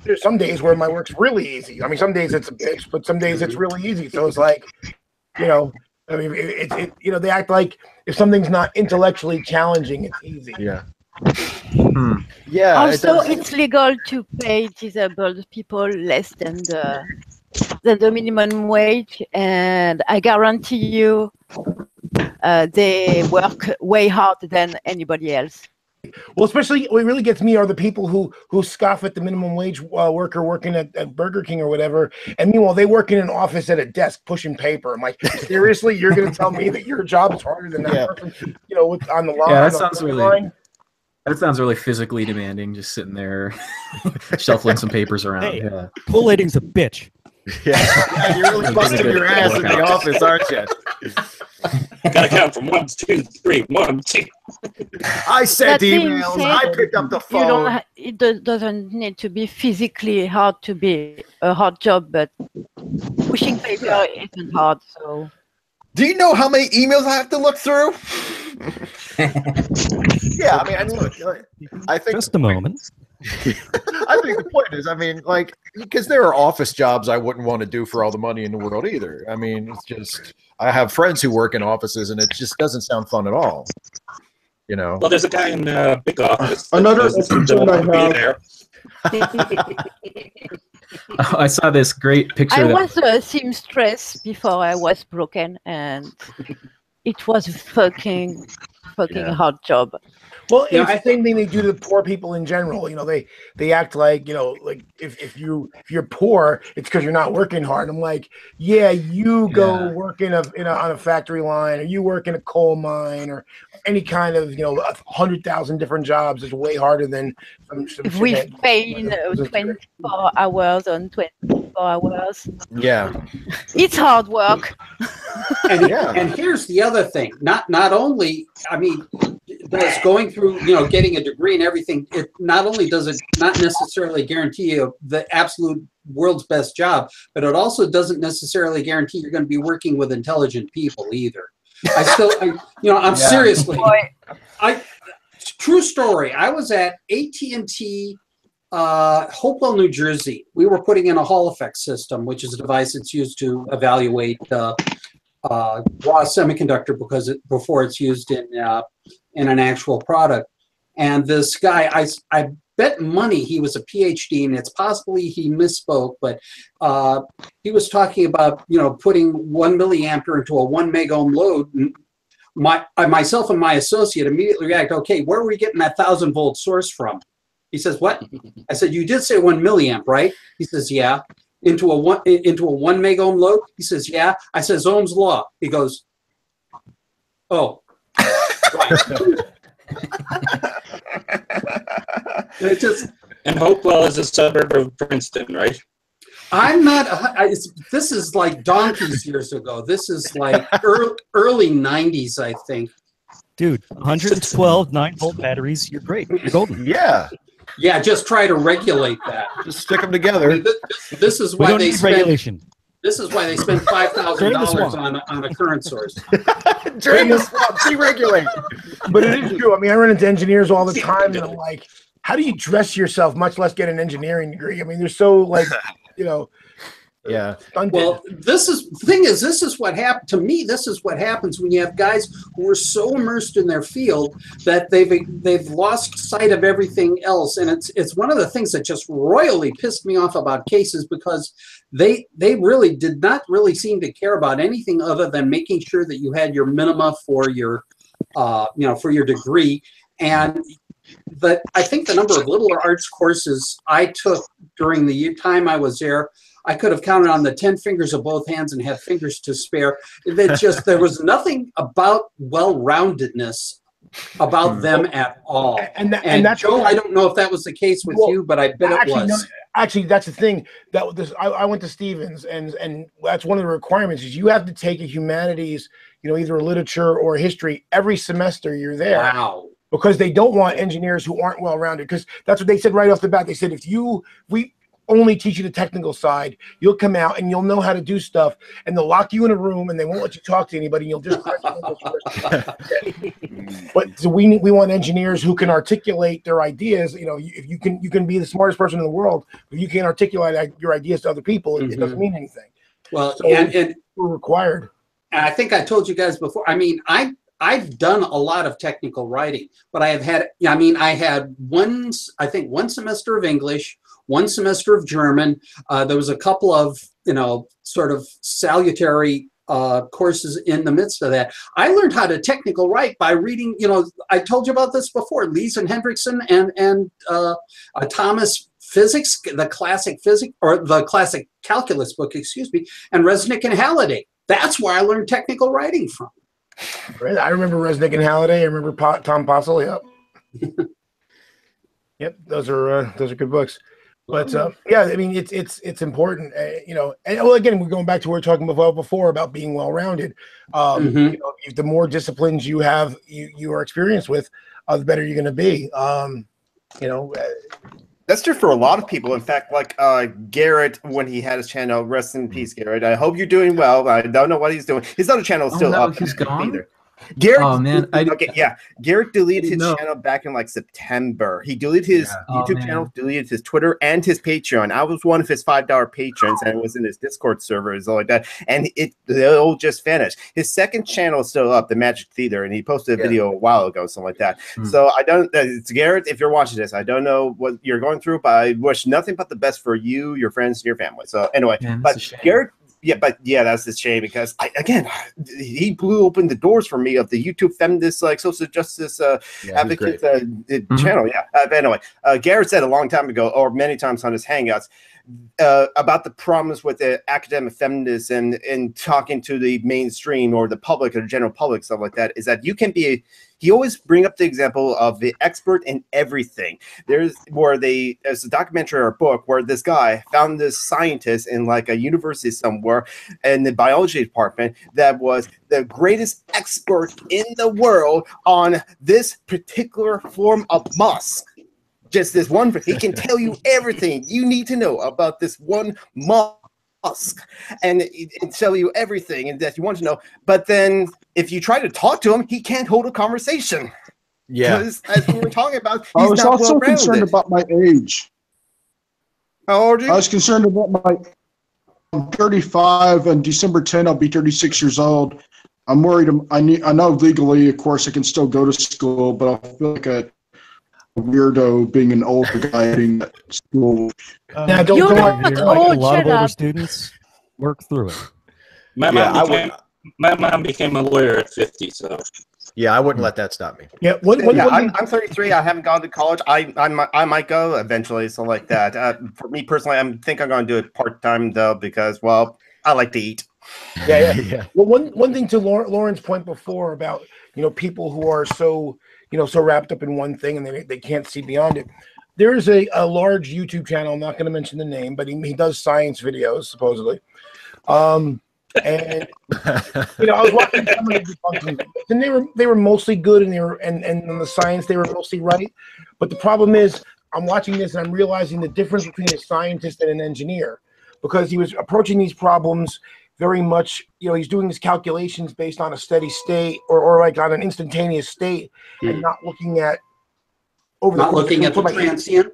there's some days where my work's really easy. I mean, some days it's a bitch, but some days it's really easy. So it's like, I mean, they act like if something's not intellectually challenging, it's easy. Yeah. Yeah. Also, it's legal to pay disabled people less than the minimum wage, and I guarantee you they work way harder than anybody else. Well, especially what really gets me are the people who scoff at the minimum wage worker working at Burger King or whatever, and meanwhile they work in an office at a desk pushing paper. I'm like, seriously, you're going to tell me that your job is harder than that person? On the line. Yeah, that sounds really physically demanding. Just sitting there, shuffling some papers around. Hey, collating's a bitch. Yeah, you're really busting your ass in the office, aren't you? Gotta count from 1, 2, 3, 1, 2. I sent That being emails. said, I picked up the phone. Doesn't need to be physically hard to be a hard job, but pushing paper isn't hard. So, do you know how many emails I have to look through? Yeah, I mean, look, I think just a moment. I think the point is, I mean, like, because there are office jobs I wouldn't want to do for all the money in the world either. I mean, it's just, I have friends who work in offices, and it just doesn't sound fun at all. You know. Well, there's a guy in big office. Another Don't want to be there. I saw this great picture. I was a seamstress before I was broken, and it was a fucking hard job. Well, it's the same thing they do to poor people in general. You know, they act like, you know, like if you're poor, it's because you're not working hard. I'm like, yeah, you go work on a factory line, or you work in a coal mine, or any kind of, you know, 100,000 different jobs is way harder than some We've paid 24 hours on 24 hours. Yeah, it's hard work. And here's the other thing: not only, I mean, does going through, you know, getting a degree and everything, it not only does it not necessarily guarantee you the absolute world's best job, but it also doesn't necessarily guarantee you're going to be working with intelligent people either. I'm seriously, true story. I was at AT&T, Hopewell, New Jersey. We were putting in a Hall effect system, which is a device that's used to evaluate raw semiconductor before it's used in an actual product. And this guy, I bet money he was a PhD, and it's possibly he misspoke, but he was talking about, you know, putting 1 milliampere into a 1 megohm load. And myself and my associate immediately react, okay, where are we getting that 1,000 volt source from? He says, what? I said, you did say 1 milliamp, right? He says, yeah. Into a 1 megohm load? He says, yeah. I says, Ohm's law. He goes, oh. And Hopewell is a suburb of Princeton, right? I'm not. This is like donkeys years ago. This is like early 90s, I think. Dude, 112 9-volt batteries. You're great. You're golden. Yeah. Yeah, just try to regulate that. Just stick them together. I mean, this is why they spend regulation. This is why they spend $5,000 on a current source. Drain the swamp, deregulate. But it is true. I mean, I run into engineers all the time, and I'm like, how do you dress yourself, much less get an engineering degree? I mean, they're so, like, you know. Yeah. Well, this is what happened to me. This is what happens when you have guys who are so immersed in their field that they've lost sight of everything else. And it's one of the things that just royally pissed me off about cases, because they really did not really seem to care about anything other than making sure that you had your minima for your for your degree. And I think the number of liberal arts courses I took during the time I was there, I could have counted on the 10 fingers of both hands and had fingers to spare. There was nothing about well-roundedness about them at all. And that's, Joe, I don't know if that was the case with you, but I bet it was. No, actually, that's the thing. I went to Stevens, and that's one of the requirements is you have to take a humanities, either a literature or a history every semester you're there. Wow. Because they don't want engineers who aren't well-rounded. Because that's what they said right off the bat. They said, we only teach you the technical side, you'll come out and you'll know how to do stuff, and they'll lock you in a room and they won't let you talk to anybody, and you'll just but so we want engineers who can articulate their ideas. If you can be the smartest person in the world, if you can't articulate your ideas to other people, it doesn't mean anything. Well, so and we're required. And I think I told you guys before, I mean, I've done a lot of technical writing, but I had one semester of English, 1 semester of German. There was a couple of, sort of salutary courses in the midst of that. I learned how to technical write by reading, I told you about this before, Lees and Hendrickson and Thomas Physics, the classic physics, or the classic calculus book, and Resnick and Halliday. That's where I learned technical writing from. I remember Resnick and Halliday. I remember Tom Postle. Yep. Yep. Those are good books. But yeah, I mean, it's important, you know. And well, again, we're going back to what we were talking about before about being well-rounded. You know, the more disciplines you have, you are experienced with, the better you're going to be. You know, that's true for a lot of people. In fact, like Garrett, when he had his channel, rest in peace, Garrett. I hope you're doing well. I don't know what he's doing. His other channel is still up. He's gone either. Garrett, oh man, Garrett deleted his channel back in like September. He deleted his YouTube channel, deleted his Twitter and his Patreon. I was one of his $5 patrons, and it was in his Discord server and all like that. And it all just vanished. His second channel is still up, the Magic Theater, and he posted a video a while ago, something like that. So I don't. It's Garrett. If you're watching this, I don't know what you're going through, but I wish nothing but the best for you, your friends, and your family. So anyway, but Garrett. Yeah, but yeah, that's a shame because he blew open the doors for me of the YouTube feminist like social justice advocate channel. Yeah, but anyway, Garrett said a long time ago, or many times on his Hangouts, about the problems with the academic feminists and talking to the mainstream or the public or the general public, stuff like that, is that you can be he always bring up the example of the expert in everything. There's a documentary or a book where this guy found this scientist in like a university somewhere in the biology department that was the greatest expert in the world on this particular form of musk. Just this one, he can tell you everything you need to know about this one musk and tell you everything and that you want to know. But then if you try to talk to him, he can't hold a conversation. Yeah. Because as we were talking about, I was also concerned about my age. How old are you? I was concerned about I'm 35, and December 10, I'll be 36 years old. I'm worried. I know legally, of course, I can still go to school, but I feel like a weirdo being an older guy being at school. Now, don't like a lot of older students work through it. My mom became a lawyer at 50, so. Yeah, I wouldn't let that stop me. Yeah, I'm 33. I haven't gone to college. I might go eventually, so like that. For me personally, I think I'm going to do it part-time though because, well, I like to eat. Yeah. Well, one thing to Lauren's point before about people who are so wrapped up in one thing and they can't see beyond it. There is a large YouTube channel. I'm not going to mention the name, but he does science videos supposedly. And I was watching some of the debunking, and they were mostly good, and in the science they were mostly right. But the problem is, I'm watching this and I'm realizing the difference between a scientist and an engineer, because he was approaching these problems very much. He's doing his calculations based on a steady state or like on an instantaneous state, and not looking at the transient.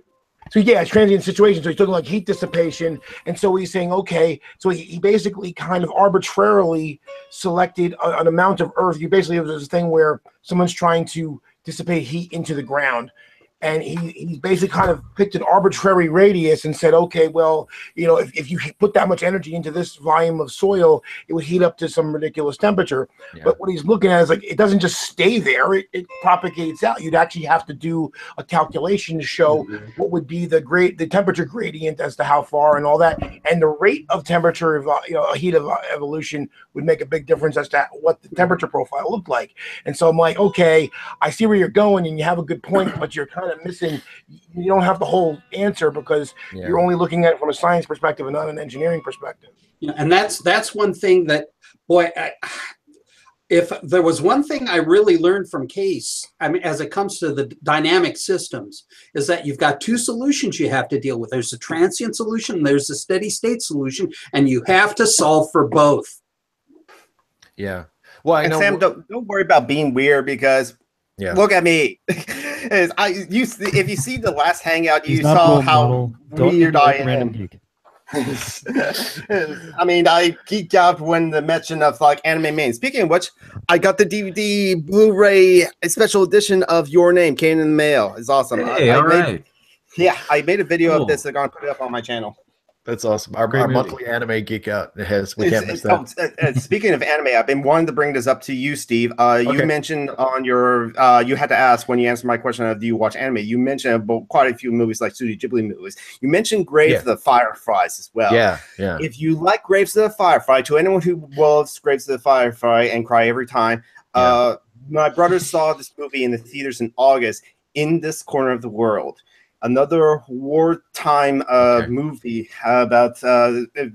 So yeah, transient situation. So he's talking like heat dissipation, and so he's saying, okay, so he basically kind of arbitrarily selected an amount of Earth. You basically have this thing where someone's trying to dissipate heat into the ground, and he basically kind of picked an arbitrary radius and said, okay, well, if you put that much energy into this volume of soil, it would heat up to some ridiculous temperature. Yeah. But what he's looking at is like, it doesn't just stay there, it propagates out. You'd actually have to do a calculation to show what would be the temperature gradient as to how far and all that. And the rate of temperature, heat of evolution would make a big difference as to what the temperature profile looked like. And so I'm like, okay, I see where you're going and you have a good point, but you're kind of missing. You don't have the whole answer because you're only looking at it from a science perspective and not an engineering perspective. Yeah, and that's one thing that, boy, if there was one thing I really learned from Case, I mean, as it comes to the dynamic systems, is that you've got two solutions you have to deal with. There's a transient solution, and there's a steady state solution, and you have to solve for both. Yeah. Well, I know. Sam, don't worry about being weird because look at me. If you see the last Hangout, you saw how weird I am. I mean, I geeked out when the mention of like anime main. Speaking of which, I got the DVD Blu-ray special edition of Your Name came in the mail. It's awesome. Hey, I made a video of this. I'm gonna put it up on my channel. That's awesome. Our monthly anime geek out. We can't miss that. Speaking of anime, I've been wanting to bring this up to you, Steve. You mentioned on your you had to ask when you answered my question of do you watch anime. You mentioned about quite a few movies like Studio Ghibli movies. You mentioned Graves of the Fireflies as well. Yeah. If you like Graves of the Firefly, to anyone who loves Graves of the Firefly and cry every time, my brother saw this movie in the theaters in August in this corner of the world. another wartime movie about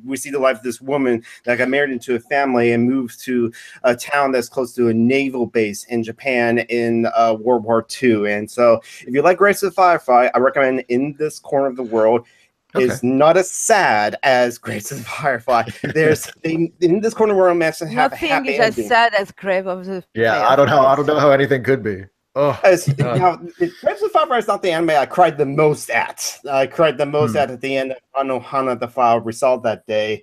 we see the life of this woman that got married into a family and moved to a town that's close to a naval base in Japan in World War II. And so if you like Grace of the Firefly, I recommend In This Corner of the World. Is not as sad as Grace of the Firefly. In This Corner of the World has to have a happy is ending. as sad as Grave of the I don't know how anything could be. Oh, Grace of the Firefly is not the anime I cried the most at. I cried the most at the end of Anohana the Flower we saw that day.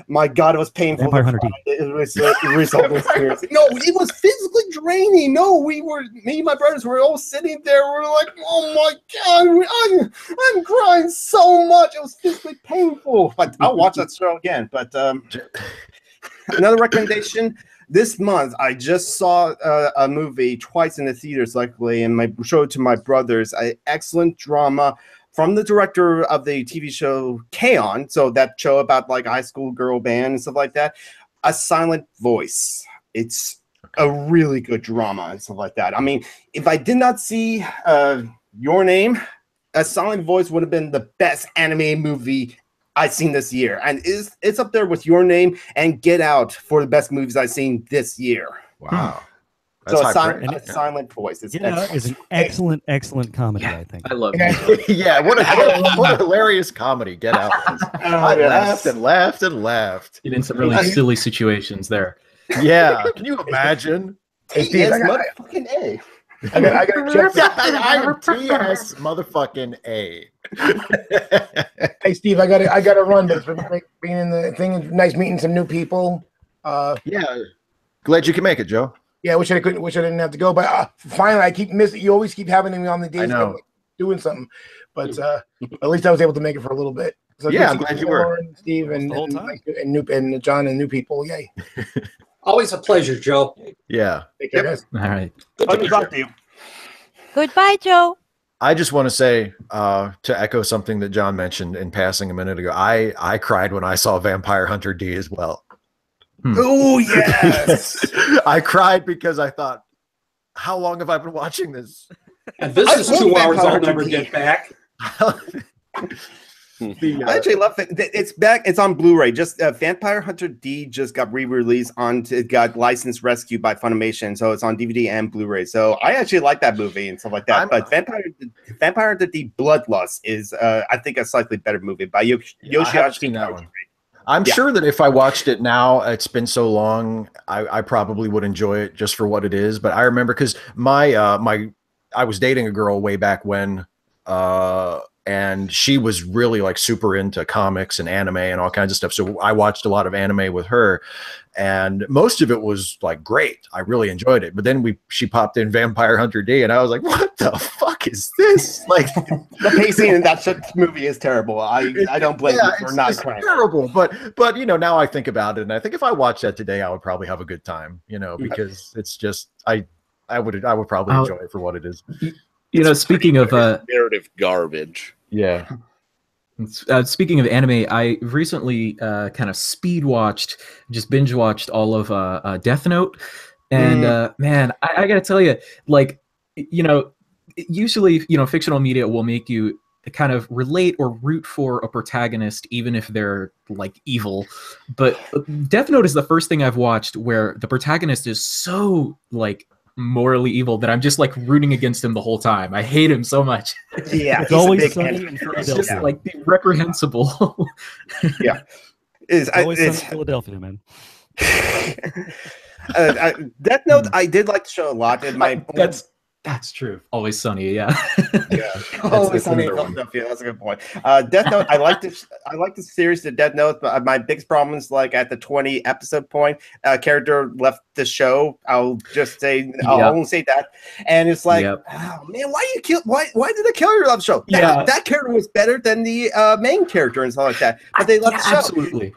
My God, it was painful. Vampire Hunter D. It was No, it was physically draining. No, me and my brothers were all sitting there. We were like, oh my God, I'm crying so much. It was physically painful. But I'll watch that show again. But another recommendation. This month, I just saw a movie twice in the theaters, luckily, and showed it to my brothers. An excellent drama from the director of the TV show K-On! So that show about like a high school girl band and stuff like that. A Silent Voice. It's a really good drama and stuff like that. I mean, if I did not see Your Name, A Silent Voice would have been the best anime movie I've seen this year, and it's up there with Your Name and Get Out for the best movies I've seen this year. Wow. So a Silent Voice. It's an excellent comedy, I think. I love it. Yeah, what a hilarious comedy Get Out was. I laughed and laughed and laughed. Get in some really silly situations there. Yeah, can you imagine? Hey, Steve, I got fucking A. I got to check. I am TS motherfucking A. Hey Steve, I got to run, but it's been great being in the thing. Nice meeting some new people. Yeah, glad you can make it, Joe. Yeah, wish I didn't have to go, but finally, I keep missing. You always keep having me on the days I know. like, doing something, but at least I was able to make it for a little bit. So yeah, I'm glad you were. Steve and John and new people. Yay! Always a pleasure, Joe. Yeah. Take care, guys. All right. Good to talk to you. Goodbye, Joe. I just want to say, to echo something that John mentioned in passing a minute ago, I cried when I saw Vampire Hunter D as well. Oh, yes. I cried because I thought, how long have I been watching this? And this is 2 hours I'll never get back. I actually love it. It's back. It's on Blu-ray. Just Vampire Hunter D just got re-released it got licensed rescue by Funimation, so it's on DVD and Blu-ray. So I actually like that movie and stuff like that. But Vampire Hunter D Bloodlust is I think a slightly better movie by Yoshihashi. That one. I'm sure that if I watched it now, it's been so long, I probably would enjoy it just for what it is. But I remember because I was dating a girl way back when, and she was really like super into comics and anime and all kinds of stuff. So I watched a lot of anime with her, and most of it was like great. I really enjoyed it. But then she popped in Vampire Hunter D, and I was like, what the fuck is this? Like the pacing in that movie is terrible. I don't blame you for not crying. Terrible. But you know, now I think about it, and I think if I watched that today, I would probably have a good time. You know, because it's just I would probably enjoy it for what it is. You know, speaking of narrative garbage. Yeah. Speaking of anime, I recently kind of just binge watched all of Death Note, and man, I gotta tell you, like, you know, usually, you know, fictional media will make you kind of relate or root for a protagonist, even if they're like evil. But Death Note is the first thing I've watched where the protagonist is so like morally evil that I'm just like rooting against him the whole time. I hate him so much. Yeah, it's always sunny in Philadelphia. It's just like reprehensible. Yeah, it's always sunny in Philadelphia, man. Death Note, I did like the show a lot. That's true. Always Sunny, yeah. Always Sunny in Philadelphia. That's a good point. Death Note, I like the series to Death Note, but my biggest problem is like at the 20 episode point, character left the show. I'll just say I'll only say that, and it's like, oh man, why did the character leave the show? That character was better than the main character and stuff like that, but they left the show. Absolutely.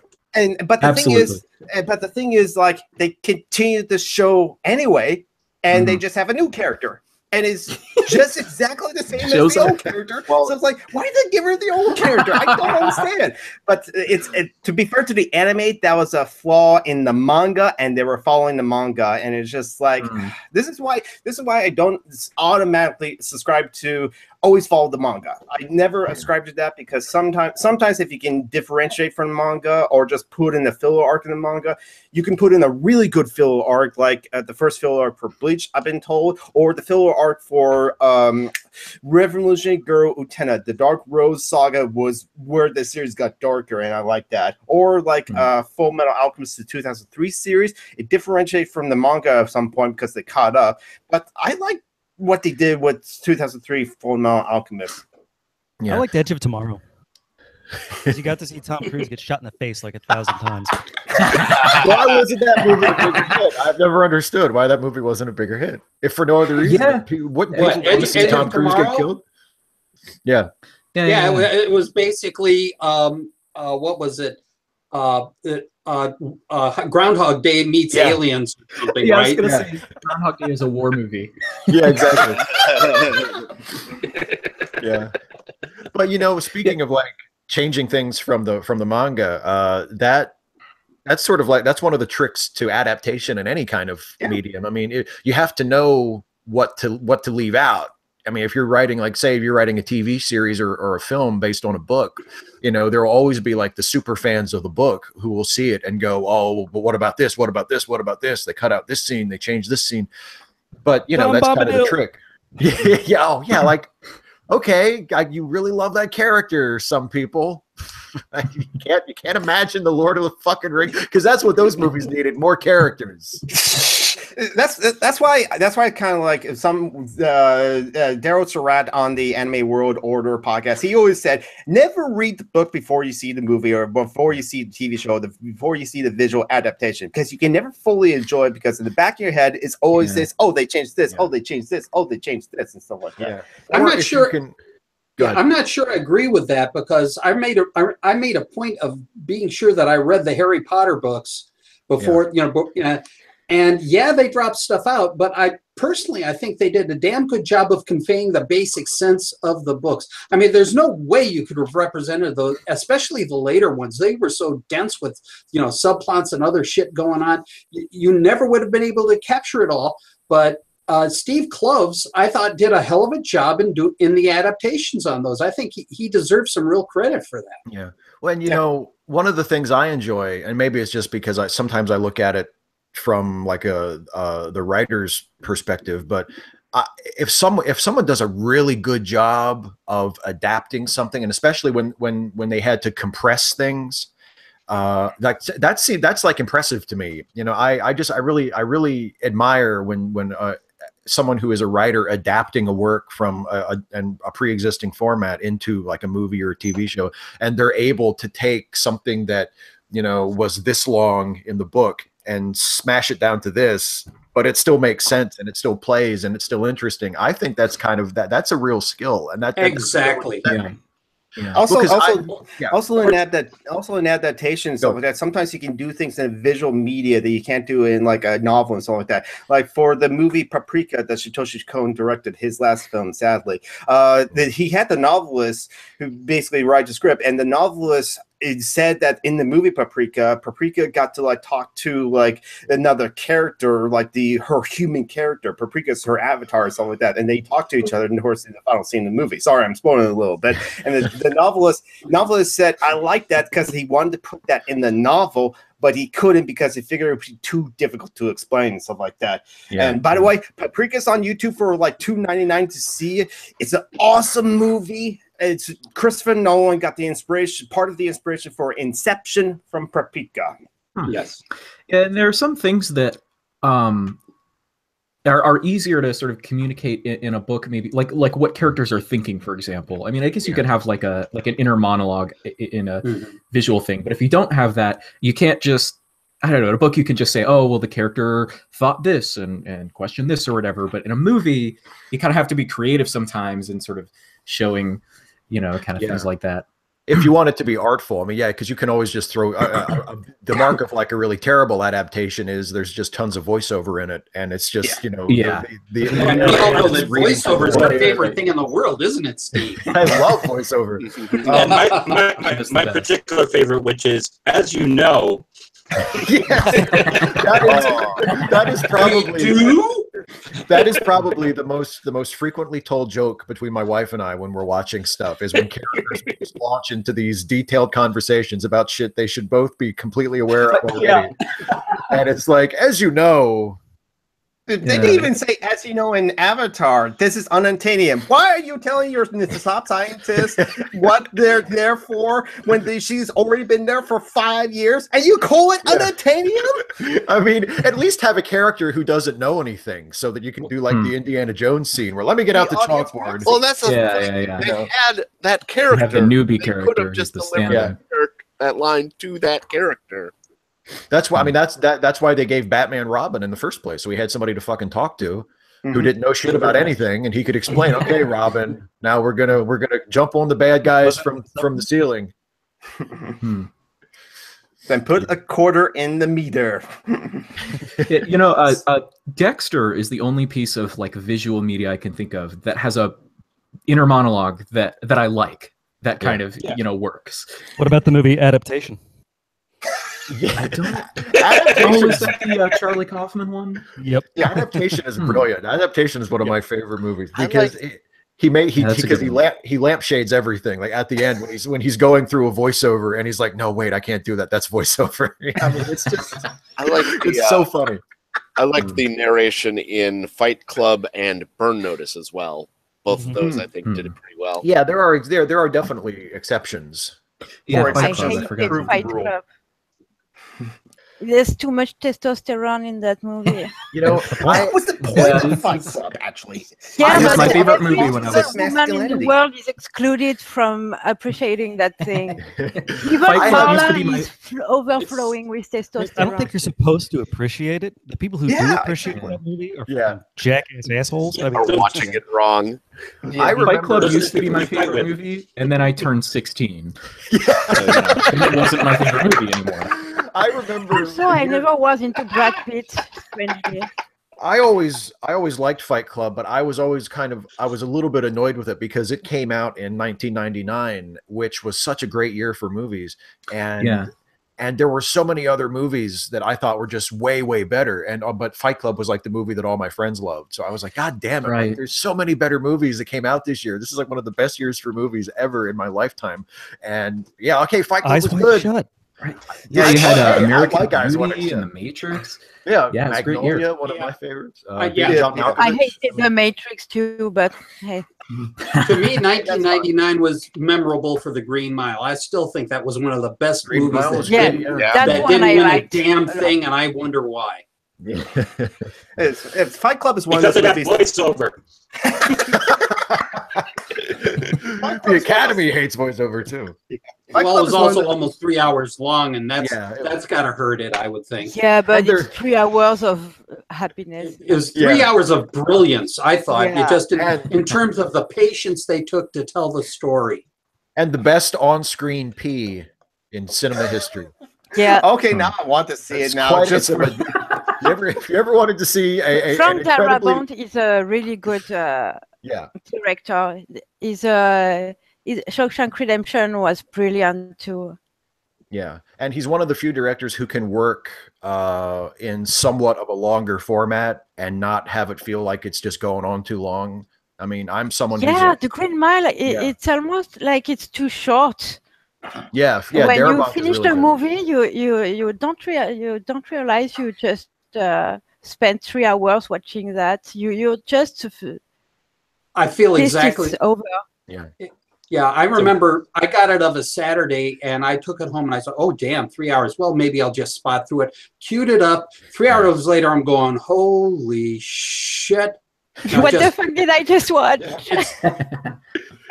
But the thing is, like they continued the show anyway, and they just have a new character. And it's just exactly the same as the old character. So it's like, why did they give her the old character? I don't understand. But to be fair to the anime, that was a flaw in the manga, and they were following the manga. And it's just like, this is why I don't automatically subscribe to always followed the manga. I never ascribed to that because sometimes if you can differentiate from the manga or just put in a filler arc in the manga, you can put in a really good filler arc, like the first filler arc for Bleach, I've been told, or the filler arc for Revolutionary Girl Utena. The Dark Rose Saga was where the series got darker, and I like that. Or like Full Metal Alchemist, the 2003 series. It differentiated from the manga at some point because they caught up. But I like what they did with 2003 Full Metal Alchemist. I liked Edge of Tomorrow. Because you got to see Tom Cruise get shot in the face like 1,000 times. Why wasn't that movie a bigger hit? I've never understood why that movie wasn't a bigger hit. If for no other reason, what want to see Tom Cruise get killed? Yeah. It was basically what was it? Groundhog Day meets Aliens or something, right? I was gonna say Groundhog Day is a war movie. Yeah, exactly. Yeah. But speaking of like changing things from the manga, that's sort of like that's one of the tricks to adaptation in any kind of medium. I mean, you have to know what to leave out. I mean, if you're writing, like, say, if you're writing a TV series or a film based on a book, there will always be like the super fans of the book who will see it and go, oh, but what about this? What about this? What about this? They cut out this scene. They changed this scene. But that's kind of the trick. Like, okay, you really love that character. Some people, you can't imagine the Lord of the fucking Rings, because that's what those movies needed, more characters. That's why kind of like some Daryl Surratt on the Anime World Order podcast, he always said, never read the book before you see the movie or before you see the TV show, before you see the visual adaptation, because you can never fully enjoy it, because in the back of your head is always this, oh, they changed this, oh, they changed this, oh, they changed this, and stuff like that. I'm not sure. I'm not sure I agree with that, because I made a point of being sure that I read the Harry Potter books before, and they dropped stuff out, but I think they did a damn good job of conveying the basic sense of the books. I mean, there's no way you could have represented those, especially the later ones. They were so dense with, subplots and other shit going on. You never would have been able to capture it all. But Steve Kloves, I thought, did a hell of a job in the adaptations on those. I think he deserves some real credit for that. Yeah. Well, and one of the things I enjoy, and maybe it's just because sometimes I look at it from like the writer's perspective, but if someone does a really good job of adapting something, and especially when they had to compress things, that's like impressive to me. I really admire when someone who is a writer adapting a work from a pre-existing format into like a movie or a TV show, and they're able to take something that was this long in the book and smash it down to this, but it still makes sense and it still plays and it's still interesting. I think that's kind of that's a real skill, and that exactly. Also in adaptation and stuff like that, sometimes you can do things in visual media that you can't do in like a novel and stuff like that. Like for the movie Paprika that Satoshi Kon directed, his last film, sadly, he had the novelist who basically write the script, and the novelist said that in the movie Paprika got to like talk to like another character, like her human character. Paprika's her avatar or something like that, and they talk to each other. And of course, in the final scene of the movie, sorry, I'm spoiling it a little bit. And the novelist said, I like that because he wanted to put that in the novel, but he couldn't because he figured it would be too difficult to explain and stuff like that. Yeah. And by the way, Paprika's on YouTube for like $2.99 to see. It's an awesome movie. It's Christopher Nolan got part of the inspiration for Inception from Paprika. Yes. And there are some things that are easier to sort of communicate in a book, maybe like what characters are thinking, for example. I mean, I guess you could have like an inner monologue in a visual thing, but if you don't have that, you can't just, I don't know, in a book you can just say, oh, well, the character thought this and questioned this or whatever. But in a movie, you kind of have to be creative sometimes and sort of showing, kind of things like that. If you want it to be artful, I mean, because you can always just throw the mark of like a really terrible adaptation is there's just tons of voiceover in it, and it's just the voiceover is my favorite thing in the world, isn't it, Steve? I love voiceover. My particular favorite, which is, as you know, that is probably That is probably the most frequently told joke between my wife and I when we're watching stuff is when characters just launch into these detailed conversations about shit they should both be completely aware of already. And it's like, as you know. They didn't even say, as you know, in Avatar, this is unobtainium. Why are you telling your top scientist what they're there for when she's already been there for 5 years and you call it unobtainium? I mean, at least have a character who doesn't know anything so that you can do like the Indiana Jones scene where let me get out the chalkboard. Well, that's the thing. They had that character. Have the newbie character. Could have just delivered that line to that character. That's why I mean that's why they gave Batman Robin in the first place. So we had somebody to fucking talk to who didn't know shit about anything, and he could explain, okay, Robin, now we're gonna jump on the bad guys from the ceiling. Then put a quarter in the meter. Dexter is the only piece of like visual media I can think of that has a inner monologue that I like. That kind of works. What about the movie Adaptation? Yeah, Adaptation is that the Charlie Kaufman one? Yep. Yeah, Adaptation is brilliant. Adaptation is one of my favorite movies because he lampshades everything. Like at the end when he's going through a voiceover and he's like, no, wait, I can't do that. That's voiceover. I mean, it's just it's so funny. I liked the narration in Fight Club and Burn Notice as well. Both of those I think did it pretty well. Yeah, there are definitely exceptions. Yeah, I hated Fight Club. There's too much testosterone in that movie. What was the point of Fight Club, actually? Yeah, it was my favorite movie when I was. Woman in the world is excluded from appreciating that thing. Even Marla is overflowing with testosterone. I don't think you're supposed to appreciate it. The people who do appreciate that movie are jackass assholes. I mean, watching it wrong. Fight Club used to be my favorite movie, and then I turned 16. So, it wasn't my favorite movie anymore. I remember. So I never was into Brad Pitt. Strangely. I always liked Fight Club, but I was always I was a little bit annoyed with it because it came out in 1999, which was such a great year for movies, and there were so many other movies that I thought were just way better, but Fight Club was like the movie that all my friends loved. So I was like, God damn it! Right. Like, there's so many better movies that came out this year. This is like one of the best years for movies ever in my lifetime. And Fight Club was good. Shut. Right. Yeah, you had American Beauty and The Matrix. Yeah, it's a great year. One of my favorites. I hated The Matrix too, but hey. To me, 1999 was memorable for The Green Mile. I still think that was one of the best movies that didn't win a damn thing, and I wonder why. It's Fight Club is one because of those movies. Voiceover. The Academy hates voiceover too. Well, it was also almost 3 hours long, and that's got to hurt it, I would think. Yeah, but it's 3 hours of happiness. It was 3 hours of brilliance, I thought. It just in terms of the patience they took to tell the story. And the best on-screen pee in cinema history. Yeah. Okay, now I want to see it now. If you ever wanted to see Frank Darabont is a really good director. Shawshank Redemption was brilliant too. Yeah, and he's one of the few directors who can work in somewhat of a longer format and not have it feel like it's just going on too long. I mean, I'm someone who's The Green Mile, it's almost like it's too short. Yeah. When you finish the movie, you don't realize you just spent 3 hours watching that. You just I feel exactly it's over. Yeah, I remember I got it of a Saturday and I took it home and I thought, oh, damn, 3 hours. Well, maybe I'll just spot through it. Queued it up. 3 hours later, I'm going, holy shit. What the fuck did I just watch?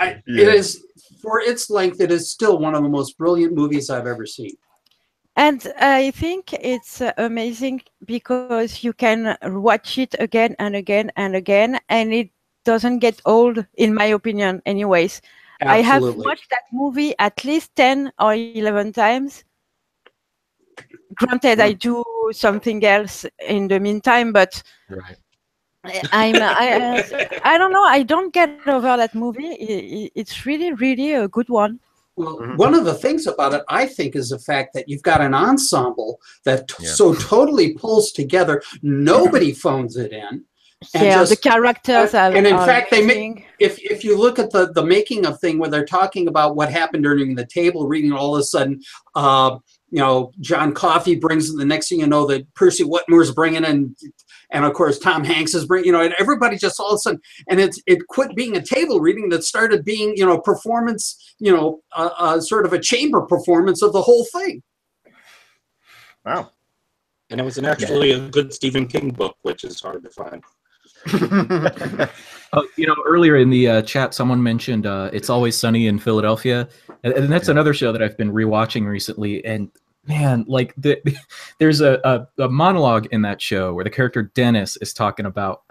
It is, for its length, it is still one of the most brilliant movies I've ever seen. And I think it's amazing because you can watch it again and again and again, and it doesn't get old, in my opinion, anyways. Absolutely. I have watched that movie at least 10 or 11 times. Granted, I do something else in the meantime, but I don't know. I don't get over that movie. It's really, really a good one. Well, one of the things about it, I think, is the fact that you've got an ensemble that so totally pulls together. Nobody phones it in. And yeah, just, the characters are, and in are fact, they amazing. make, if you look at the making of thing where they're talking about what happened during the table reading, all of a sudden, you know, John Coffey brings, the next thing you know, that Percy Whitmore's bringing in, and of course Tom Hanks is bringing, you know, and everybody just all of a sudden, and it quit being a table reading that started being, you know, performance, you know, sort of a chamber performance of the whole thing. Wow. And it was actually a good Stephen King book, which is hard to find. You know, earlier in the chat, someone mentioned It's Always Sunny in Philadelphia, and that's another show that I've been rewatching recently. And man, like there's a monologue in that show where the character Dennis is talking about.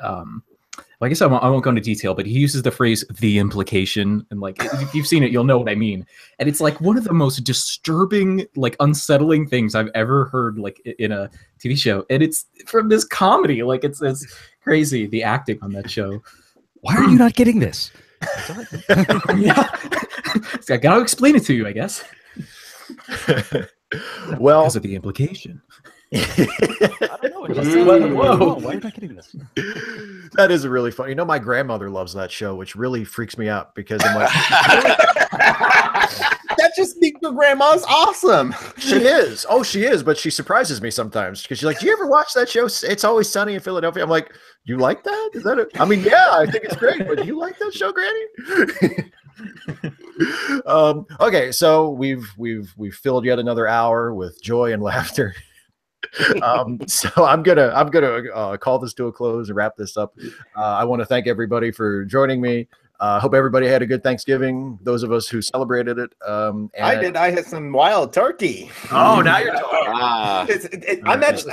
Well, I guess I won't go into detail, but he uses the phrase "the implication," and like if you've seen it, you'll know what I mean. And it's like one of the most disturbing, like unsettling things I've ever heard, like in a TV show. And it's from this comedy, like it's crazy, the acting on that show. Why are you not getting this? Yeah, I gotta explain it to you, I guess. Well, because of the implication. I don't know. Whoa, why are you not getting this? That is really funny. You know, my grandmother loves that show, which really freaks me out because I'm like, that just means your grandma's awesome. She is. Oh, she is. But she surprises me sometimes because she's like, "Do you ever watch that show? It's Always Sunny in Philadelphia." I'm like, "You like that? Is that it?" I mean, yeah, I think it's great. But do you like that show, Granny? Okay, so we've filled yet another hour with joy and laughter. So I'm gonna call this to a close and wrap this up. I want to thank everybody for joining me. Hope everybody had a good Thanksgiving. Those of us who celebrated it. I did. I had some wild turkey. Oh, now you're talking. I mentioned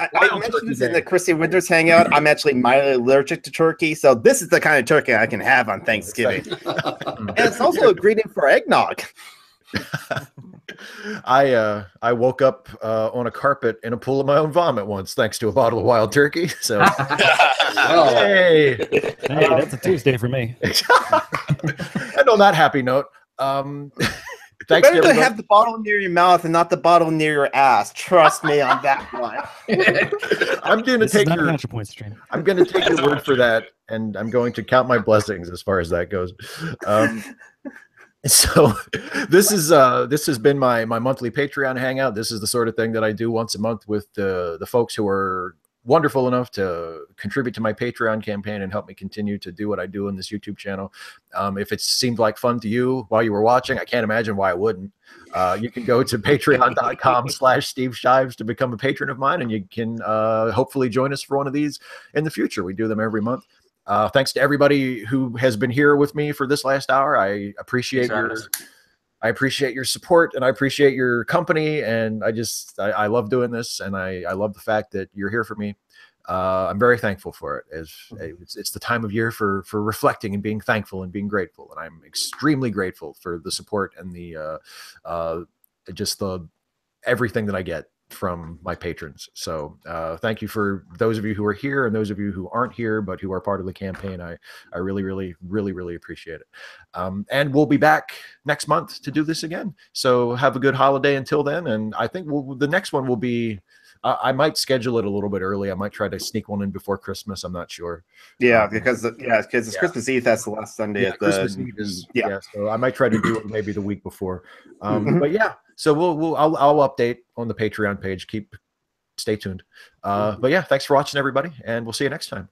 this in the Chrissy Winters Hangout. I'm actually mildly allergic to turkey, so this is the kind of turkey I can have on Thanksgiving. And it's also a greeting for eggnog. I woke up on a carpet in a pool of my own vomit once, thanks to a bottle of wild turkey. So, hey, that's a Tuesday for me. And on that happy note, thanks. Better to have the bottle near your mouth and not the bottle near your ass. Trust me on that one. I'm going to take your point stream. I'm going to take your word for that, and I'm going to count my blessings as far as that goes. So this has been my monthly Patreon hangout. This is the sort of thing that I do once a month with the folks who are wonderful enough to contribute to my Patreon campaign and help me continue to do what I do on this YouTube channel. If it seemed like fun to you while you were watching, I can't imagine why it wouldn't. You can go to patreon.com/Steve Shives to become a patron of mine, and you can hopefully join us for one of these in the future. We do them every month. Thanks to everybody who has been here with me for this last hour. I appreciate your support, and I appreciate your company. And I love doing this, and I love the fact that you're here for me. I'm very thankful for it. It's the time of year for reflecting and being thankful and being grateful. And I'm extremely grateful for the support and the everything that I get from my patrons. So thank you for those of you who are here and those of you who aren't here but who are part of the campaign. I really appreciate it. And we'll be back next month to do this again. So have a good holiday until then. And I think the next one will be, I might schedule it a little bit early. I might try to sneak one in before Christmas. I'm not sure. Yeah, because it's Christmas Eve. That's the last Sunday. At Christmas Eve is, so I might try to do it maybe the week before. But yeah, so I'll update on the Patreon page. Stay tuned. But yeah, thanks for watching, everybody, and we'll see you next time.